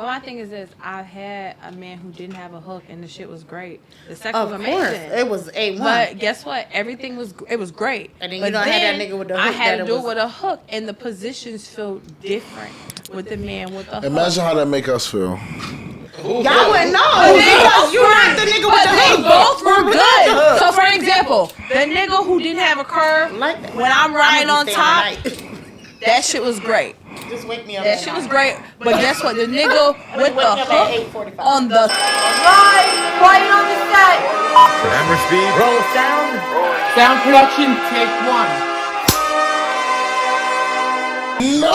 But my thing is this: I had a man who didn't have a hook, and the shit was great. The sex Of was course, amazing. it was A1. But guess what? Everything was great. And then but you don't have that nigga with the hook. I had that to do it it was, with a hook, and the positions feel different with the man with the hook. Imagine how that make us feel. y'all wouldn't know because you're not the nigga with But the they hook. both were Without the good. hook. So for example, the nigga who didn't have a curve, Like that. when I'm riding I'ma on be top, staying that shit was great. tonight. Just wake me up. That at shit was 9. great. But guess what? The nigga with Wake the me up at hook 8:45. on the Quiet on the set. Camera speed. Roll sound. Sound production. Take 1. No.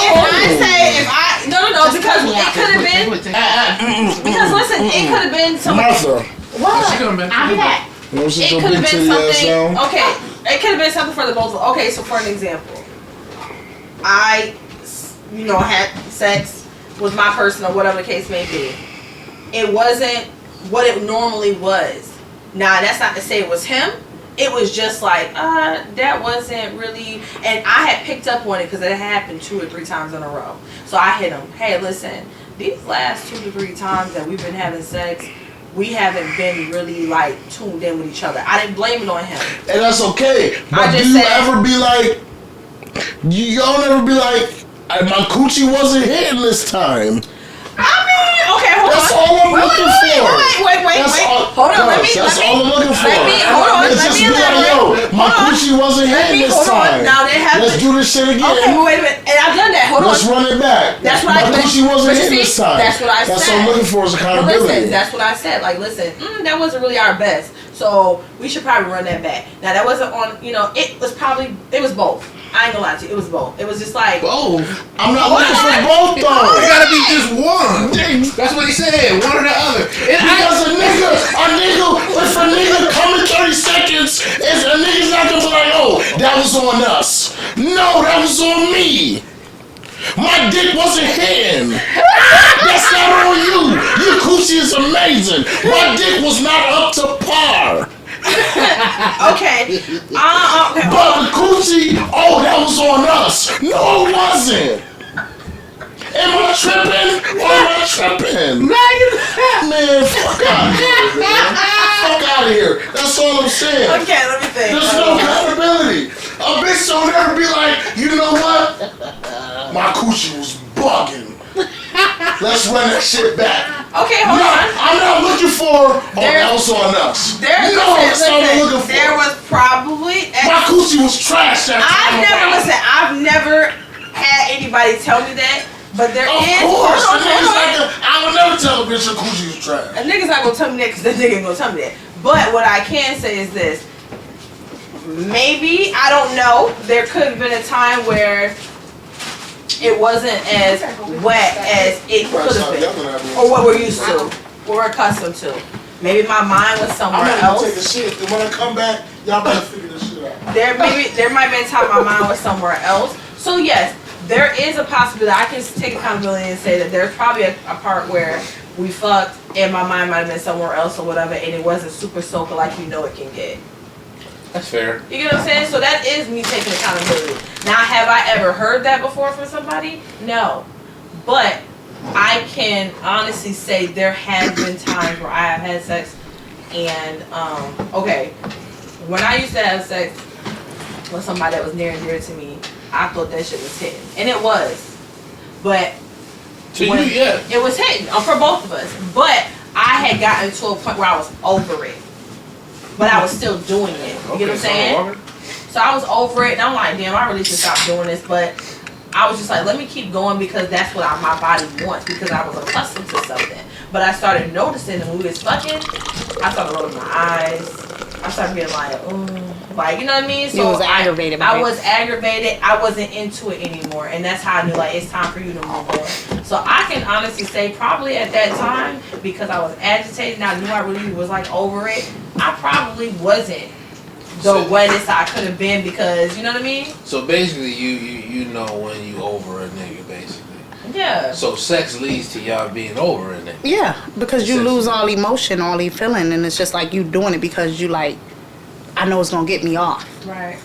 No, because it could have been because listen, it could have been something. Martha. What? I'll be back. You know, It sit your could have big been titty ass something. down. Okay, it could have been something for the both. Okay, so for an example, I, had sex with my person or whatever the case may be. It wasn't what it normally was. Now that's not to say it was him. It was just like, that wasn't really, and I had picked up on it because it happened 2 or 3 times in a row. So I hit him, hey, listen, these last 2 to 3 times that we've been having sex, we haven't been really like tuned in with each other. I didn't blame it on him. And that's okay. But just do you said- ever be like, y'all never be like, my coochie wasn't hitting this time. Okay, hold That's on. all I'm looking for. Wait. That's all, Hold on, That's all I'm looking for. hold on, It's let just me be like, elaborate. yo, my Hold on. coochie wasn't hitting this Hold on. time. Now they have Let's do this shit again. Okay, but wait a minute. And I've done that. Hold Let's on. run it back. That's what my I- coochie wasn't but you hitting see, this time. that's what I That's said. what I'm looking for is But accountability. listen, that's what I said. Like, listen, that wasn't really our best. So we should probably run that back. Now that wasn't on. It was both. I ain't gonna lie to you. It was both. It was just like Both. I'm not looking for both though. It gotta be just one. That's what he said. One or the other. Because a nigga, if a nigga come in 30 seconds, a nigga's not gonna be like, oh, that was on us. No, that was on me. My dick wasn't hitting. That's not on you. Your coochie is amazing. My dick was not up to par. okay. Okay. But the coochie, oh, that was on us. No, it wasn't. Am I tripping or am I tripping? Man, fuck out of here, man. Fuck out of here. That's all I'm saying. Okay, let me think. There's no accountability. A bitch don't ever be like, you know what? My coochie was bugging. Let's run that shit back. Okay, hold on. I'm not looking for, that was on us. That's not what I'm looking for. There was probably. My coochie was trash that time. I've never had anybody tell me that, but there Of is. course. Hold on. I would never tell a bitch her coochie was trash. A nigga's not gonna tell me that because that nigga ain't gonna tell me that. But what I can say is this. Maybe, I don't know, there could have been a time where it wasn't as wet as it could have been. Or what we're used to. What we're accustomed to. Maybe my mind was somewhere I'm gonna take a else. shit. And when I come back, y'all better figure this shit out. There might have been a time my mind was somewhere else. So yes, there is a possibility. I can take accountability and say that there's probably a part where we fucked and my mind might have been somewhere else or whatever, and it wasn't super soaker like it can get. That's fair. You get what I'm saying? So that is me taking accountability. Now, have I ever heard that before from somebody? No. But I can honestly say there have been times where I have had sex and, okay, when I used to have sex with somebody that was near and dear to me, I thought that shit was hitting. And it was. But it was hitting for both of us. But I had gotten to a point where I was over it. But I was still doing it. You get what I'm saying? So I was over it, and I'm like, damn, I really should stop doing this. But I was just like, let me keep going because that's what my body wants because I was accustomed to something. But I started noticing when we was fucking, I started rolling my eyes. I started being like, you know what I mean? So you was aggravated. I was aggravated. I wasn't into it anymore. And that's how I knew, like, it's time for you to move on. So I can honestly say probably at that time, because I was agitated and I knew I really was, like, over it, I probably wasn't the wettest I could have been because, you know what I mean? So basically, you know when you over a nigga, basically. Yeah. So sex leads to y'all being over a nigga. Yeah, because you lose all emotion, all the feeling, and it's just like you doing it because you like, I know it's gonna get me off. Right.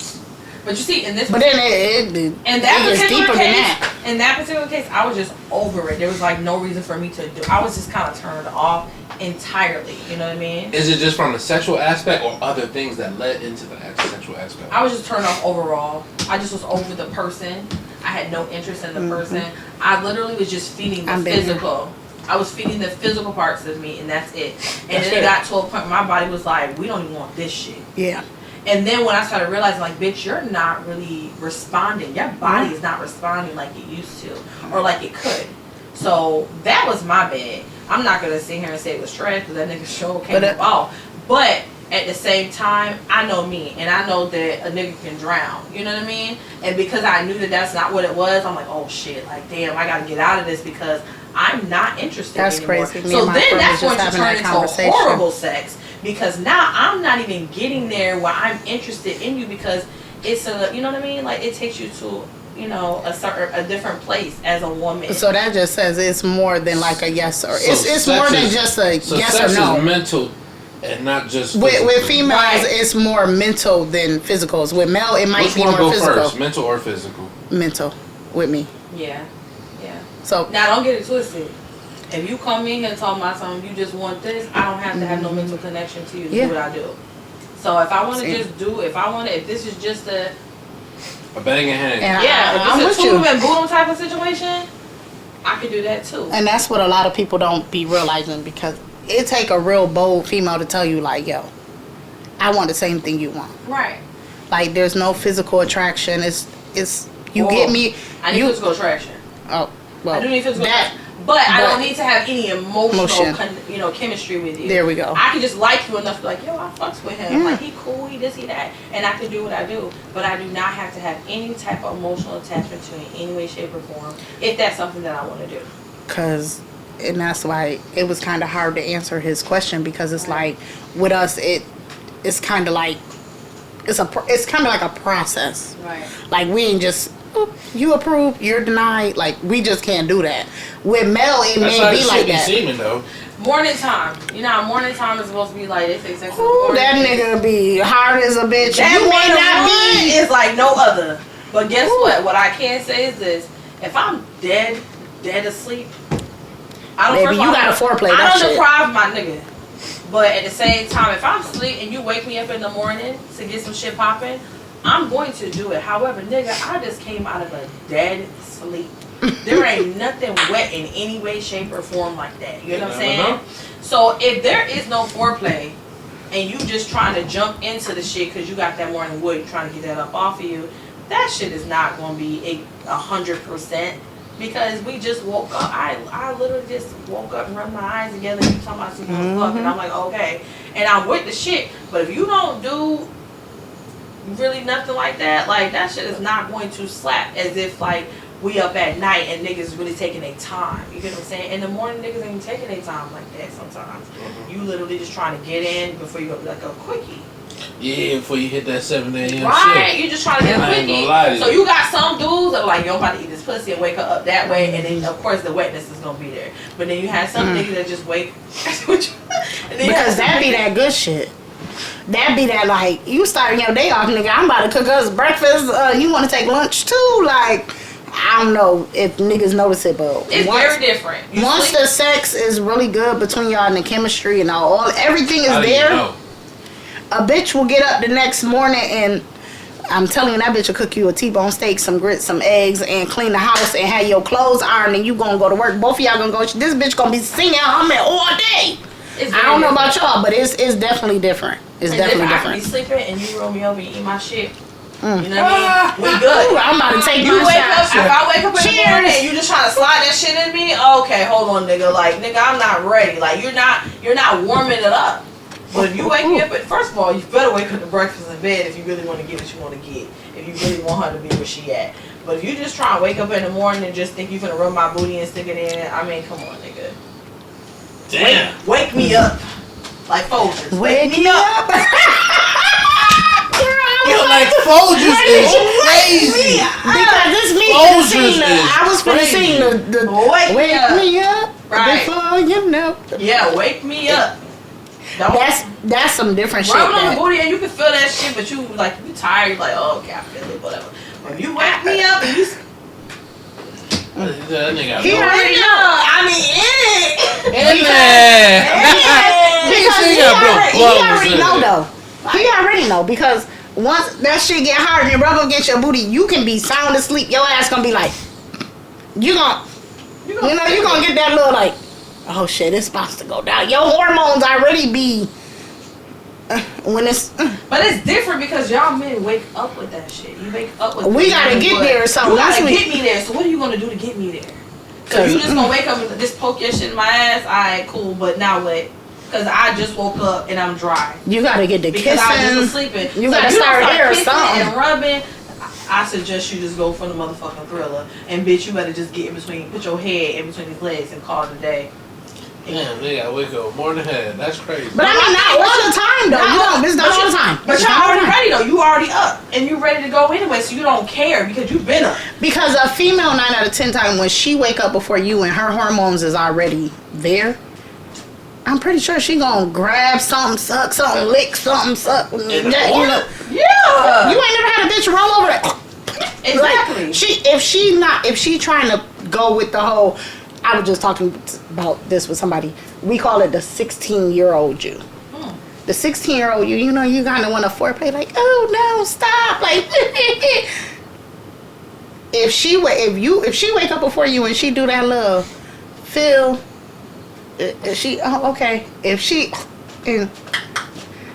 But you see, in this, But then it in that gets particular deeper than case, that. in that particular case, I was just over it. There was like no reason for me to do. I was just kind of turned off entirely. You know what I mean? Is it just from the sexual aspect or other things that led into the sexual aspect? I was just turned off overall. I just was over the person. I had no interest in the person. I literally was just feeding the I've been there. physical. I was feeding the physical parts of me, and that's it. And That's then it fair. got to a point where my body was like, we don't even want this shit. Yeah. And then when I started realizing, like, bitch, you're not really responding. Your body is not responding like it used to, or like it could. So that was my bad. I'm not gonna sit here and say it was trash because that nigga show came up off. But at the same time, I know me, and I know that a nigga can drown. You know what I mean? And because I knew that that's not what it was, I'm like, oh shit, like damn, I gotta get out of this because I'm not interested That's anymore. crazy. Me So and my then friend that's was going just to having turn that into conversation. horrible sex because now I'm not even getting there where I'm interested in you because it's a, you know what I mean? Like it takes you to, you know, a different place as a woman. So that just says it's more than like a yes or So it's sex more than is- just a So yes sex or no. is mental and not just With physical. females, Right. it's more mental than physicals. With male, it might Which be one more go physical. first, mental or physical? Mental, with me. Yeah, yeah. So Now don't get it twisted. If you come in here and talk about something, you just want this, I don't have to have no mental connection to you to Yeah. do what I do. So if I want to Same. just do, if this is just a, A banging hand. And yeah, I'm if with it's a you. tube and boodle type of situation, I could do that too. And that's what a lot of people don't be realizing because it take a real bold female to tell you like, yo, I want the same thing you want. Right. Like there's no physical attraction. It's you Oh, get me. I need you, physical attraction. Oh, well, I do need physical that. attraction. But I but- don't need to have any emotional, Motion. chemistry with you. There we go. I can just like you enough to be like, yo, I fucks with him. Yeah. Like, he cool, he this, he that. And I can do what I do. But I do not have to have any type of emotional attachment to you in any way, shape, or form if that's something that I want to do. And that's why it was kind of hard to answer his question because it's like with us it's kind of like it's kind of like a process. Right. Like we ain't just "Oop, you approve, you're denied. Like we just can't do that. With male, it That's may how be it like should be that. seeming though. Morning time. You know how morning time is supposed to be like, they say sex in the Ooh, morning. that nigga be hard as a bitch. That You may not morning be. is like no other. But guess what? What I can say is this. If I'm dead asleep, I don't Baby, you gotta foreplay I that don't shit. deprive my nigga. But at the same time, if I'm asleep and you wake me up in the morning to get some shit popping, I'm going to do it. However, nigga, I just came out of a dead sleep. There ain't nothing wet in any way, shape, or form like that. You know what I'm never saying? know. So if there is no foreplay and you just trying to jump into the shit because you got that morning wood, trying to get that up off of you, that shit is not going to be 100%. Because we just woke up. I literally just woke up and rubbed my eyes together and you talking about some fuck and I'm like, okay. And I'm with the shit. But if you don't do really nothing like that shit is not going to slap as if like we up at night and niggas really taking their time. You get what I'm saying? In the morning niggas ain't taking their time like that sometimes. You literally just trying to get in before you go like a quickie. Yeah, before you hit that 7 a.m. Right, shit. you just trying to get a I ain't quickie. gonna lie to So you. you got some dudes that are like, yo, I'm about to eat this pussy and wake her up that way, and then of course the wetness is gonna be there. But then you have some niggas that just wake. And then you have Because some that be niggas- that good shit. That be that like you starting your day off, nigga. I'm about to cook us breakfast. You want to take lunch too? Like I don't know if niggas notice it, but It's very different. You once sleep- the sex is really good between y'all and the chemistry and all everything is How do you there, know? a bitch will get up the next morning and I'm telling you that bitch will cook you a T-bone steak, some grits, some eggs, and clean the house and have your clothes ironed and you gonna go to work. Both of y'all gonna go. This bitch gonna be singing humming all day. It's I don't know very about y'all, but it's definitely different. It's As definitely if I could be different. sleeping and you roll me over and eat my shit. You know what I mean? We good. Ooh, I'm about to take You my wake up, shot. if I wake up in the Cheers. morning and you just trying to slide that shit in me, okay, hold on, nigga. Like, nigga, I'm not ready. Like, you're not warming it up. But if you wake me up, first of all, you better wake up to breakfast in bed if you really want to get what you want to get. If you really want her to be where she at. But if you just try and wake up in the morning and just think you finna rub my booty and stick it in, I mean, come on, nigga. Damn. Wake me up. Like Folgers. Wake me up. Yo, like Folgers is crazy. Because it's me. Folgers I was finna is sing the Wake me wake up. me up Right. before you know. Yeah, wake me up. That's some different shit. Rubbing on the that- booty and you can feel that shit, but you like you tired. You like, oh, okay, I feel it, whatever. But if you wake me up and you, That nigga. He already know. I mean, In there. Because he Blows already in know it. though. He already know because once that shit get hard and you rub up against your booty, you can be sound asleep. Your ass gonna be like, you gonna get that little like, oh shit, it's about to go down. Your hormones already be when it's. But it's different because y'all men wake up with that shit. You wake up with. We gotta get there, so you once gotta we- get me there. So what are you gonna do to get me there? So you just gonna wake up and just poke your shit in my ass? Alright, cool. But now what? Because I just woke up and I'm dry. You gotta get the Because I just was kissing. sleeping. You So gotta if you don't start here or kissing something. and rubbing. I suggest you just go for the motherfucking Thriller. And bitch, you better just get in between, put your head in between these legs and call it a day. Damn, nigga, I wake up more than head. That's crazy. But I mean, not all the time though. You don't. It's not all the time. But It's y'all not all the already time. ready though. You already up and you ready to go anyway, so you don't care because you've been up. Because a female 9 out of 10 times when she wake up before you and her hormones is already there, I'm pretty sure she gonna grab something, suck something, lick something, suck. In the You know, morning? Yeah. you ain't never had a bitch roll over that. Exactly. Like, if she trying to go with the whole, I was just talking about this with somebody. We call it the 16-year-old you. The 16-year-old you, you know, you kind of want to foreplay like, oh no, stop, like. If she wake up before you and she do that little feel, if she okay. If she and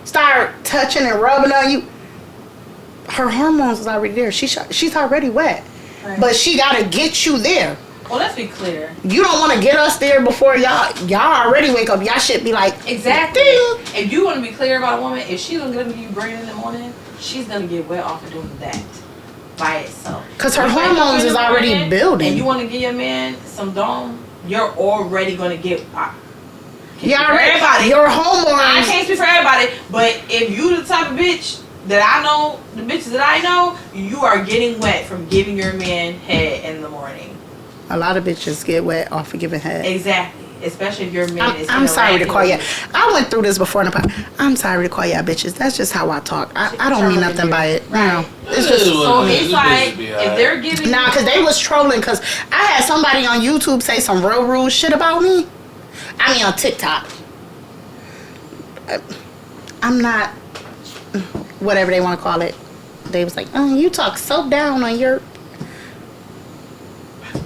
start touching and rubbing on you, her hormones is already there. She's already wet, Right. but she gotta get you there. Well, let's be clear. You don't want to get us there before y'all already wake up. Y'all should be like, Exactly. ding. If you want to be clear about a woman, if she's gonna give you brain in the morning, she's gonna get wet off of doing that by itself. 'Cause her You wake up hormones in is the already morning building. And you want to give your man some dome, you're already gonna get. Y'all for already, everybody. your I hormones. can't speak for everybody, but if you the type of bitch that I know, the bitches that I know, you are getting wet from giving your man head in the morning. A lot of bitches get wet off of giving head. Exactly. Especially if your man is. I'm sorry to interacting call you. with I went through this before in the podcast. I'm sorry to call y'all bitches. That's just how I talk. I don't mean nothing by it. You know, it's just So it's like if they're giving nah, cause they was trolling. Cause I had somebody on YouTube say some real rude shit about me. I mean on TikTok. I'm not whatever they want to call it. They was like, oh, you talk so down on your.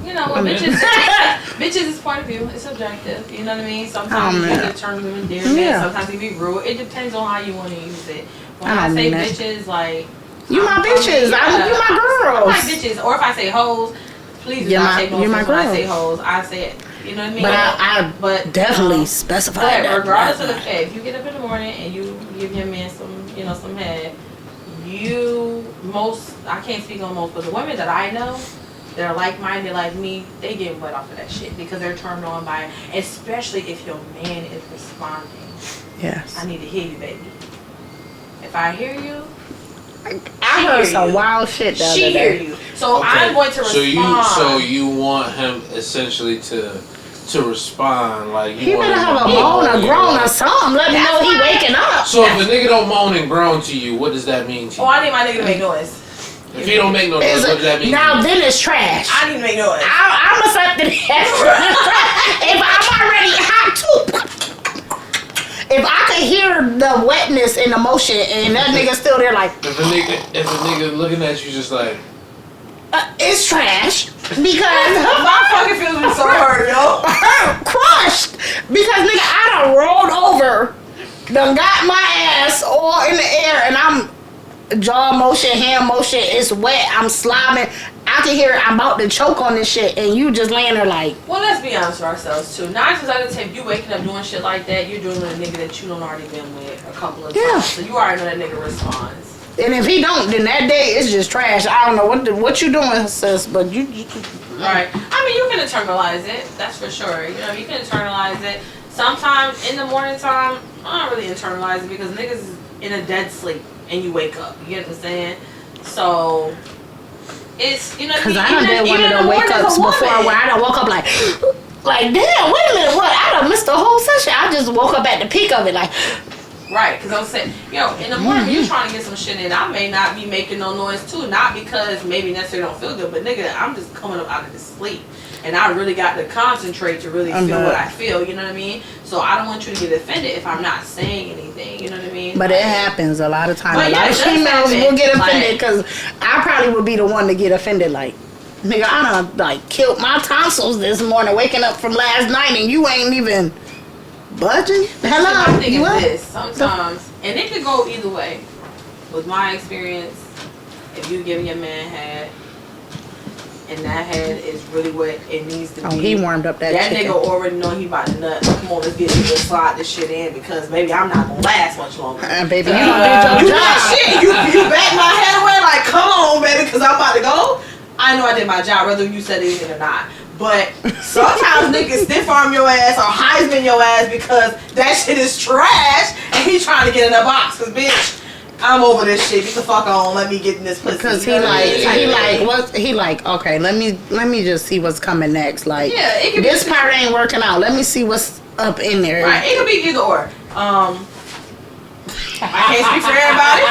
You know, well, bitches is point of view. It's subjective. You know what I mean? Sometimes you man. get terms of endearment. Yeah. Sometimes it be rude. It depends on how you want to use it. When I I don't say mean that. bitches, like You my bitches. You my I girls. like bitches. Or if I say hoes, please do You're not my- take no you're my offense when I girl. say hoes. I say it. You know what I mean? But I But, definitely um, specified But that. regardless of the fact, if you get up in the morning and you give your man some head, I can't speak on most, but the women that I know that are like-minded like me, they get wet off of that shit because they're turned on by it, especially if your man is responding. Yes. I need to hear you, baby. If I hear you, I she heard hear some you. wild shit the she other hear day. you. So I'm going to respond. So you want him essentially to respond like you He want better him have a to moan or you groan know? or something. Let me know he waking up. So if a nigga don't moan and groan to you, what does that mean to you? Oh, I need my nigga to make noise. If he don't make no noise, what does that mean? Now to you? then it's trash. I need to make noise. I'm accepting that. If I'm already hot too. If I can hear the wetness and the motion and that nigga still there like, If a nigga looking at you just like, it's trash. Because My fucking feelings are so hurt, yo. crushed. Because nigga, I done rolled over, done got my ass all in the air and I'm jaw motion, hand motion, it's wet, I'm slobbing. I can hear I'm about to choke on this shit and you just laying there like, Well, let's be honest with ourselves too. 9 times out of 10, if you waking up doing shit like that, you're doing it with a nigga that you done already been with a couple of Yeah. times. So you already know that nigga responds. and if he don't, then that day it's just trash. I don't know what you doing, sis, but you Right. I mean, you can internalize it. That's for sure. You know, you can internalize it. Sometimes in the morning time, I don't really internalize it because niggas is in a dead sleep and you wake up. You get what I'm saying? So it's, you know, Cause I done did one of them wake ups before where I done woke up like damn, wait a minute, what? I done missed the whole session. I just woke up at the peak of it, like. Right, because I'm saying, in the morning when you're trying to get some shit in, I may not be making no noise too, not because maybe necessarily don't feel good, but nigga, I'm just coming up out of the sleep, and I really got to concentrate to really feel what I feel. You know what I mean? So I don't want you to get offended if I'm not saying anything. You know what I mean? But it happens a lot of times. But A lot of females will get offended because I probably would be the one to get offended. Like, nigga, I done killed my tonsils this morning, waking up from last night, and you ain't even budging. Hello, My thing you is up? this sometimes, and it could go either way. With my experience, if you give your man head, and that head is really what it needs to be. Oh, he warmed up that That chicken. nigga already know he about to nut. Come on, let's slide this shit in because maybe I'm not gonna last much longer. Baby, you don't do You your that job. shit. You back my head away like, come on, baby, because I'm about to go. I know I did my job, whether you said anything or not. But sometimes niggas stiff arm your ass or Heisman your ass because that shit is trash and he trying to get in a box. Cause bitch, I'm over this shit. Get the fuck on. Let me get in this pussy. Because You know what I mean? he like, okay, let me just see what's coming next. Like, Yeah, it could this be part ain't working out. Let me see what's up in there. Right, it could be either or. I can't speak for everybody.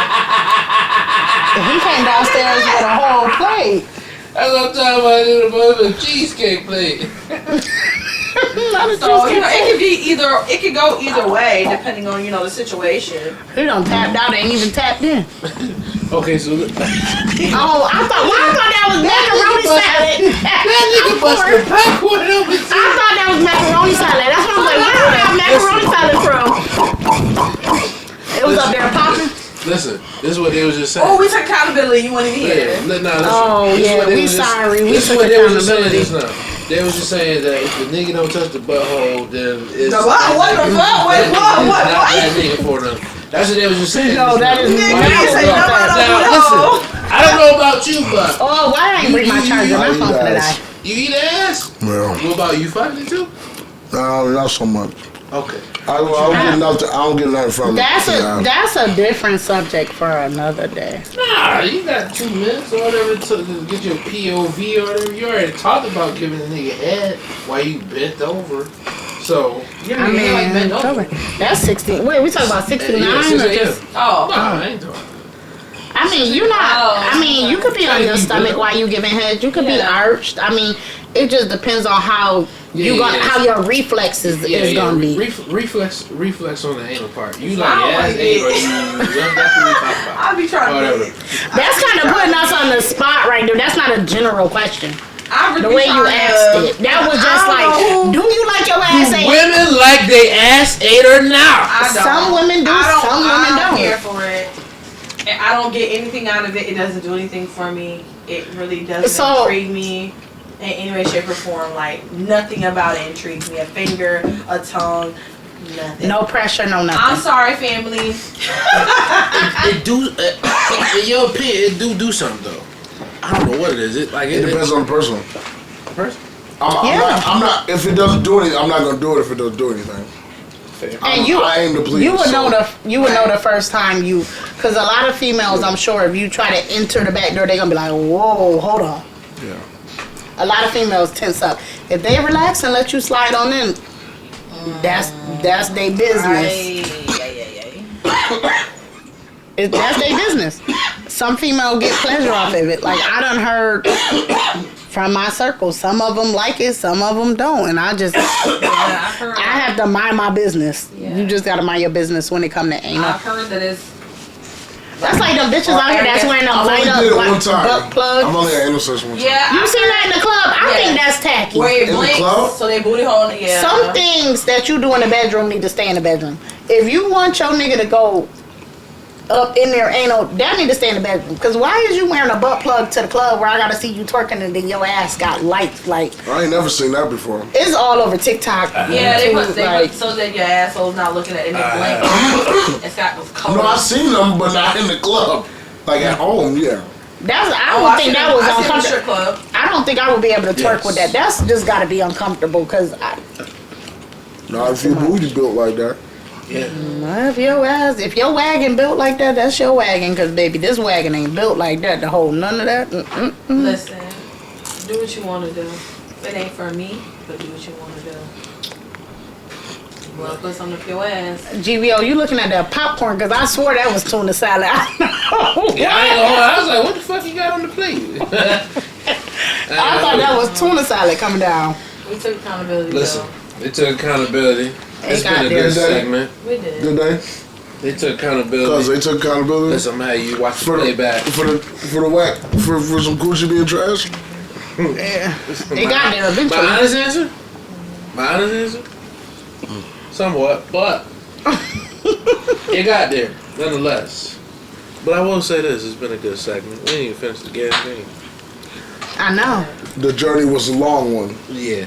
He came downstairs with a whole plate. That's what I'm talking about. It was a cheesecake plate. So it could go either way depending on the situation. He done tapped out, ain't even tapped in. Okay, so Oh, I thought that was macaroni salad. that nigga busted popcorn up his I thought that was macaroni salad. That's what I was like, where did that macaroni salad from? It was up there popping. Listen, this is what they was just saying. Oh, we took accountability. You want to be here? Yeah, listen. Oh, This is yeah, what they we was just- sorry. We This is took what they was just saying accountability. just now. They was just saying that if the nigga don't touch the butthole, then it's The what? What the fuck? Wait, that what? nigga is not that nigga for them. That's what they was just saying. No, just that now. is Nigga, not you say what nobody that- don't Now, know. listen, I don't know about you, but Oh, why I ain't bring my charger? My phone for the die. you eat ass? Well, What about you fucking it too? no, not so much. Okay. I don't get nothing from it. That's a different subject for another day. Nah, you got 2 minutes or whatever to get your POV or whatever. You already talked about giving a nigga head while you bent over. So, I mean, that's 16. Wait, we talking about 69 yeah, or 6 a.m. just? Oh. Nah, I ain't talking. I mean, you're not. I mean, you could be on your stomach while you giving head. You could be arched. I mean, it just depends on how how your reflexes is gonna be. Reflex on the anal part. You like I don't ass like ate or it. that's what we talk about. I be trying Whatever. to. That's kind of putting us on the spot right there. That's not a general question. I really The be way you trying asked to- it, that was just I don't like, know. do you like your ass ate? Women like they ass ate or not. I don't. Some women do, some women I don't don't. care for it. And I don't get anything out of it. It doesn't do anything for me. It really doesn't So- intrigue me in any way, shape, or form. Like, nothing about it intrigues me. A finger, a tongue, nothing. No pressure, no I'm nothing. sorry, family. It do, in your opinion, it do something though. I don't know what it is. It depends on the person. person. I'm not. If it doesn't do anything, I'm not gonna do it. If it doesn't do anything. And you, I aim to please. you would so- know the first time you, because a lot of females, I'm sure, if you try to enter the back door, they're gonna be like, whoa, hold on. Yeah. A lot of females tense up. If they relax and let you slide on in, that's their business. That's their business. Some female get pleasure off of it. Like, I done heard from my circle, some of them like it, some of them don't, and I just, Yeah, I've heard. I have to mind my business. Yeah. You just gotta mind your business when it come to anal. I've heard that it's. That's like them bitches out here that's wearing them I've light only did it one up time. butt plugs. I've only had anal sex one time. Yeah. You seen that in the club? I Yeah. think that's tacky. Where it In the blinks, club? so they booty hole. Yeah. Some things that you do in the bedroom need to stay in the bedroom. If you want your nigga to go up in there anal, that need to stay in the bedroom. Cause why is you wearing a butt plug to the club where I gotta see you twerking and then your ass got lights? Like, I ain't never seen that before. it's all over TikTok. Yeah, they YouTube, put so that your asshole's not looking at it. They blink. It's got those colors. No, I've seen them, but not in the club. Like at home, yeah. That's, I Oh, don't think that was I seen the uncomfortable. strip club. I don't think I would be able to twerk with that. That's just gotta be uncomfortable. Cause No, if your booty built like that. Yeah. if your wagon built like that, that's your wagon. Cause baby, this wagon ain't built like that to hold none of that. Listen, do what you want to do. It ain't for me, but do what you want to do. Well, put something up your ass. GVO, you looking at that popcorn? Because I swore that was tuna salad. Yeah, I ain't gonna lie. I was like, what the fuck you got on the plate? I thought that was tuna salad coming down. We took accountability. Listen, though. they took accountability. It's got been a there. good segment. We did. Did they? They took Because accountability. they took accountability Listen, man, you watch the for the playback. for the whack for some Gucci being trash. Yeah. They got there My eventually. honest answer? My honest answer? Somewhat, but it got there, nonetheless. But I will say this, it's been a good segment. We ain't even finished the gas thing. I know. The journey was a long one. Yeah.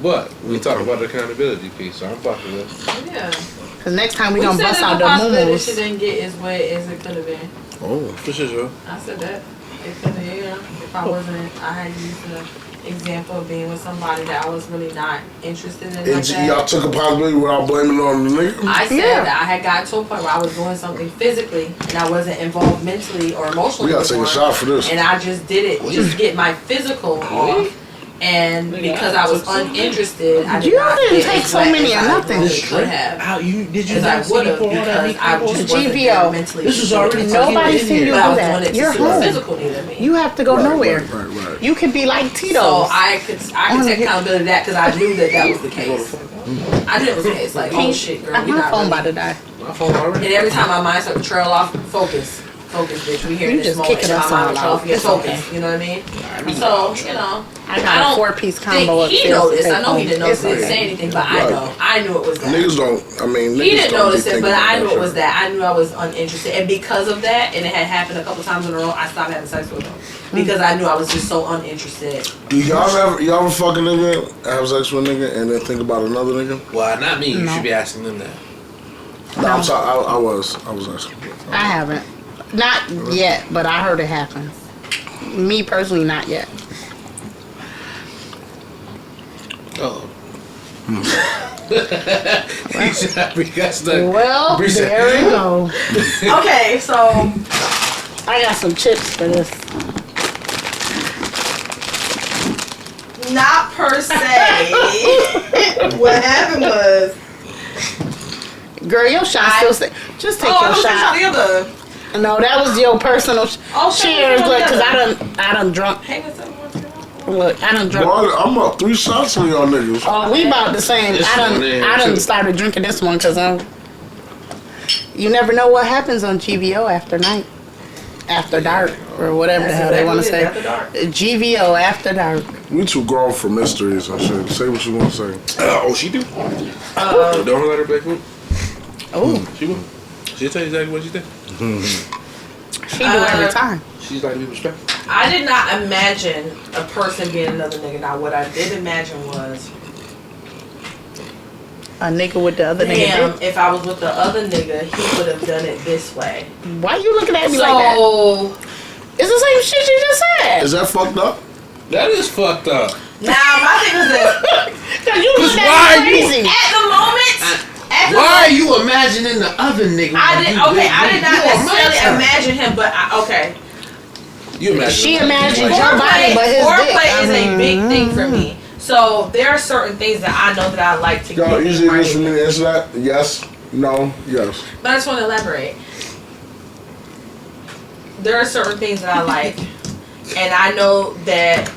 But we talked about the accountability piece, so I'm fucking with it. Yeah. Because next time we We gonna said bust that out the the possibility this shit moo didn't get as wet as it could have been. Oh. For sure. I said that. It could have, yeah. If I wasn't, I had used the example of being with somebody that I was really not interested in. Like And y'all that. took accountability without blaming it on the nigga. I said Yeah. that I had gotten to a point where I was doing something physically and I wasn't involved mentally or emotionally. We gotta take a anymore. shot for this. And I just did it, just get my physical off. And because I was uninterested, I did You not didn't get take as so wet many as or I nothing. really could have. How you did As I would have because I just wasn't GVO. there mentally. This was already Nobody seen you But I do was that. doing it to You're see what home. physical need of me. You have to go nowhere. Right. You could be like Tito's. So I could take accountability of that because I knew that was the case. I knew it was the case. Like, oh shit, girl, we My not phone really. about to die. My phone already. And every time my mind started to trail off, focus, bitch. We here in You this just moment. kicking And us my mind all would trail out. off. Get It's focused. You know what I mean? So you know, I got a 4-piece combo think he upstairs to noticed. take I know he home. didn't notice. It's He didn't okay. say anything, but I know. I knew it was that. Niggas don't. I mean, niggas He didn't don't be notice it, thinking but I about knew it was shit. that. I knew I was uninterested, and because of that, and it had happened a couple times in a row, I stopped having sex with him because I knew I was just so uninterested. Do y'all ever fuck a nigga, have sex with a nigga, and then think about another nigga? Well, not me. You No. should be asking them that. No, I'm sorry. I was asking. I haven't. Not yet, but I heard it happen. Me personally, not yet. Oh. Because the Well, Reset. there we go. Okay, so I got some chips for this. not per se. What happened was, Girl, your shot still stay. Just take I your was shot. the other. No, that was your personal. Oh, Cheers, shit, look, cause yeah. I done drunk. Hang with someone. Look, I done drunk. Boy, I'm up 3 shots on y'all niggas. Oh, we about the same. This I one there, done too. started drinking this one because you never know what happens on GVO after night, after dark, or whatever the hell they want to say. After dark. GVO after dark. We too grown for mysteries and shit. Say what you want to say. Oh, she do. Don't let her play food. Oh, She will. She'll tell you exactly what she think. she do every time. She's like to be respectful. I did not imagine a person being another nigga. Now, what I did imagine was, A nigga with the other damn, nigga. if I was with the other nigga, he would have done it this way. Why you looking at me like that? So, It's the same shit you just said. Is that fucked up? That is fucked up. now my thing is this. Cause you look why at me you- crazy. At the moment, Why are you imagining the other nigga? I did okay. I did not You on my necessarily time. imagine him, but okay. You imagine. She the- imagined like- your body, but his dick. Foreplay is a big thing for me. So there are certain things that I know that I like to Y'all get easy in this for me writing. to answer that? Yes. No. Yes. But I just want to elaborate. There are certain things that I like, and I know that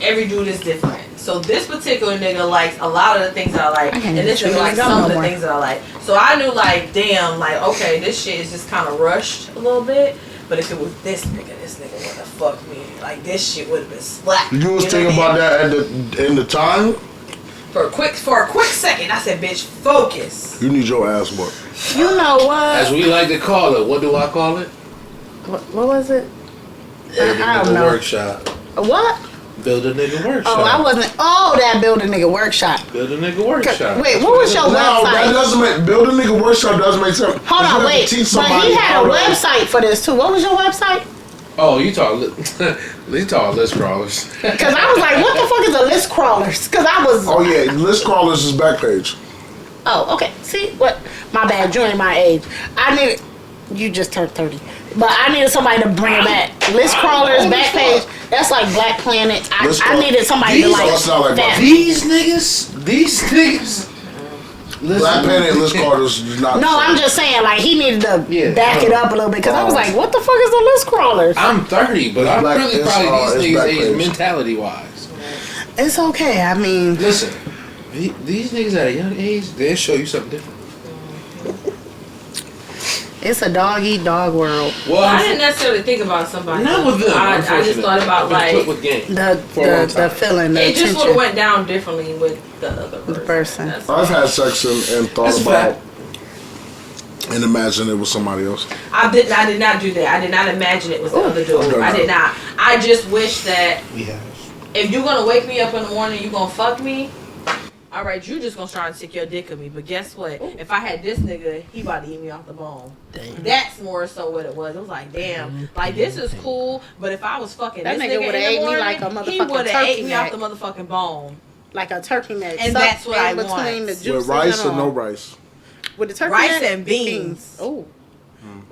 every dude is different. So this particular nigga likes a lot of the things that I like, I and can't this even nigga chew likes my gum some no of the more. things that I like. So I knew like, damn, like okay, this shit is just kind of rushed a little bit. But if it was this nigga would have fucked me. Like this shit would have been slapped. You was know thinking what I about mean? that in the time. For a quick second, I said, bitch, focus. You need your ass whooped. You know what? As we like to call it, what do I call it? What was it? Build a I don't nigga know. workshop. What? Build a nigga workshop. Oh, I wasn't. Oh, that build a nigga workshop. Build a nigga workshop. Wait, what was your No, that website? doesn't make building nigga workshop doesn't make sense. Hold You on, have to wait. teach But somebody he had how a to- website for this too. What was your website? Oh, you talk list crawlers. Because I was like, what the fuck is a list crawlers? Because I was. Oh yeah, list crawlers is back page. Oh, okay. See what? My bad. You ain't my age. I needed. You just turned 30, but I needed somebody to bring it back. List crawlers, back page. That's like Black Planet. List I crawl- needed somebody to These like. are not like that. These niggas. Black Panther and Liz Carter's not. No, I'm just saying, like, he needed to Yeah. back it up a little bit because I was like, what the fuck is the list crawlers? I'm 30, but I'm Black- really it's, probably these it's niggas' age blackface. mentality wise. It's okay. I mean, Listen, these niggas at a young age, they'll show you something different. it's a dog eat dog world. Well, I didn't necessarily think about somebody. not with them. I just thought about I've been like quick with game. The For a long the time. feeling, the it just would have attention. went down differently with the other person. person. That's I've had sex and thought That's about fact. and imagined it was somebody else. I did not do that. I did not imagine it was the other I've dude. done I that. did not. I just wish that Yeah. if you're gonna wake me up in the morning, you gonna fuck me. All right, you just gonna try and stick your dick in me. But guess what? If I had this nigga, he about to eat me off the bone. That's more so what it was. It was like, damn, like this is cool. But if I was fucking That this nigga nigga would've in the ate me morning, like a he motherfucking would have ate turkey me off neck. the motherfucking bone. Like a turkey neck. And sucked that's what I in between want. the juices With rice and or no all. rice? With the turkey Rice neck, and beans. Ooh.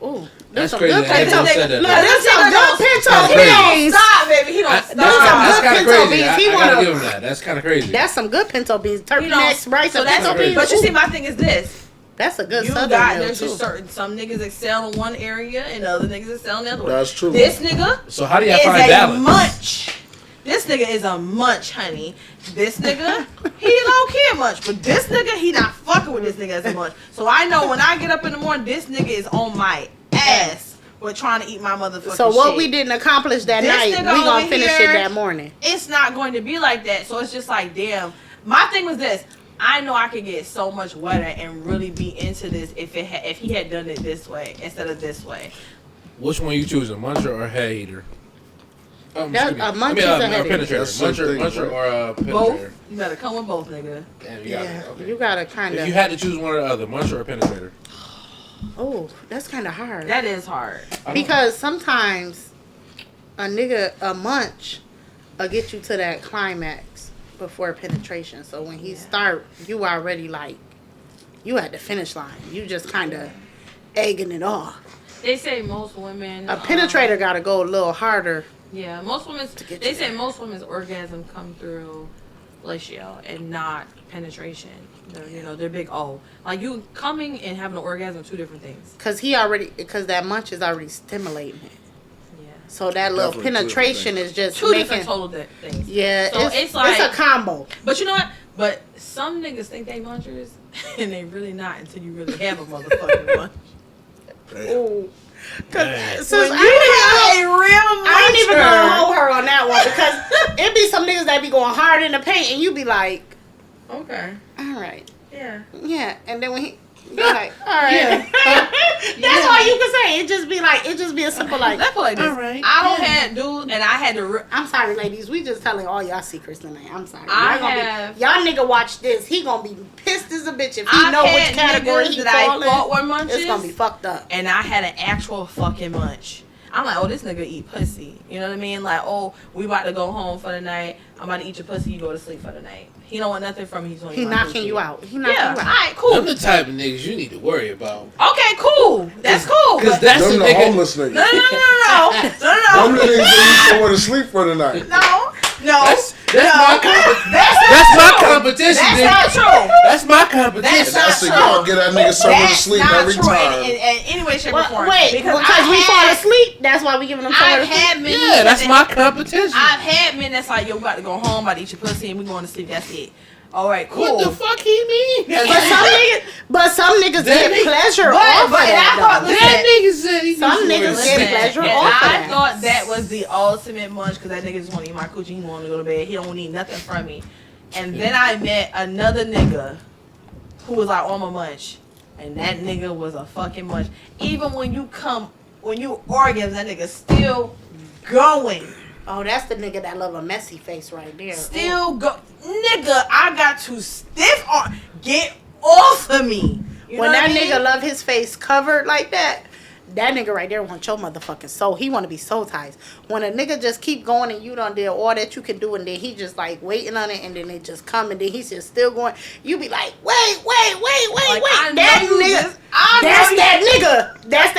Ooh. That's Some crazy good that pinto everyone beans. said that, Look, though. there's some This nigga good don't- pinto That's crazy. beans. Stop, baby. He don't That's stop. That's good kind of pinto crazy. beans. I He gotta wanna- give him that. That's kind of crazy. That's some good pinto beans. Turkey You know, necks, rice, so and that's pinto beans. But you Ooh. see, my thing is this. That's a good You southern got meal, there's too. just certain some niggas excel in one area and other niggas excel in the other one. That's true. This nigga So how do y'all is find a balance? munch. This nigga is a munch, honey. This nigga, he low key a munch, but this nigga, he not fucking with this nigga as a munch. So I know when I get up in the morning, this nigga is on my ass with trying to eat my motherfucking So what shit. we didn't accomplish that This night, nigga we gonna over finish here- it that morning. It's not going to be like that. So it's just like, damn. My thing was this. I know I could get so much wetter and really be into this if he had done it this way instead of this way. Which one you choosing, muncher or head eater? That- Excuse me. a munch is a head eater. penetrator. That's some Muncher, things, muncher right? or penetrator. Both. You better come with both, nigga. Damn, you got Yeah, it. Okay. you gotta kind If of. you had to choose one or the other, muncher or penetrator. Oh, that's kind of hard. That is hard. Because sometimes a munch will get you to that climax before penetration. So when he start, you already like, you at the finish line. You just kind of egging it off. They say most women. A penetrator got to go a little harder. Yeah, most women's. get They you say there. most women's orgasm come through fellatio and not penetration. They're big O. Like you coming and having an orgasm, two different things. Because that munch is already stimulating it. Yeah. So that little Definitely two different penetration is just Two different making. total things. Yeah, So it's like- a combo. But you know what? But some niggas think they munchers, and they really not until you really have a motherfucking munch. Ooh. Damn. Since When you have a real muncher, I ain't even gonna hold her on that one because it be some niggas that be going hard in the paint and you be like, Okay. all right, Yeah. yeah, and then when he be like, all right, that's all you can say. It just be a simple like, Let's put it like this. all right, I don't yeah. have dudes, and I had to. I'm sorry, ladies. We just telling all y'all secrets tonight. I'm sorry. I Y'all nigga watch this. He gonna be pissed as a bitch if he I've know which had category niggas he that I fall thought in. were munches, It's gonna be fucked up. and I had an actual fucking munch. I'm like, oh, this nigga eat pussy. You know what I mean? Like, oh, we about to go home for the night. I'm about to eat your pussy. You go to sleep for the night. He don't want nothing from me. He's He knocking you out. He knocking Yeah. you All out. right. Cool. Them the type of niggas you need to worry about. Okay. Cool. That's cool. Because But that's Them the the nigga. homeless no, niggas. no, no, no, no, Them the no, niggas that need somewhere to sleep for the night. no, no. That's my competition. That's nigga. not true. That's my competition. That's not That's the true. y'all get that nigga somewhere to That's sleep not every true. time. In any way, shape, or Well, form. wait, because we fall asleep. That's why we giving them somewhere I've to sleep. had men. Yeah, that's my competition. I've had men that's like, yo, we about to go home, about to eat your pussy, and we going to sleep. That's it. All right, cool. What the fuck he mean? But some niggas That get nigga- Pleasure But- off of but I that. thought- though. listen, That nigga said he Some used to wear niggas a get snake. pleasure and off of I that. thought that was the ultimate munch because that nigga just want to eat my coochie. He want to go to bed. He don't need nothing from me. And then I met another nigga who was like on my munch, and that nigga was a fucking munch. Even when you orgasm, that nigga still going. Oh, that's the nigga that love a messy face right there. Still go, nigga. I got to stiff arm. Get off of me. You When know that what I mean? nigga love his face covered like that, that nigga right there want your motherfucking soul. He want to be soul ties. When a nigga just keep going and you done did all that you can do and then he just like waiting on it and then it just come and then he's just still going, you be like, wait. Like, I That know you nigga, just- I know that's you- that nigga. That's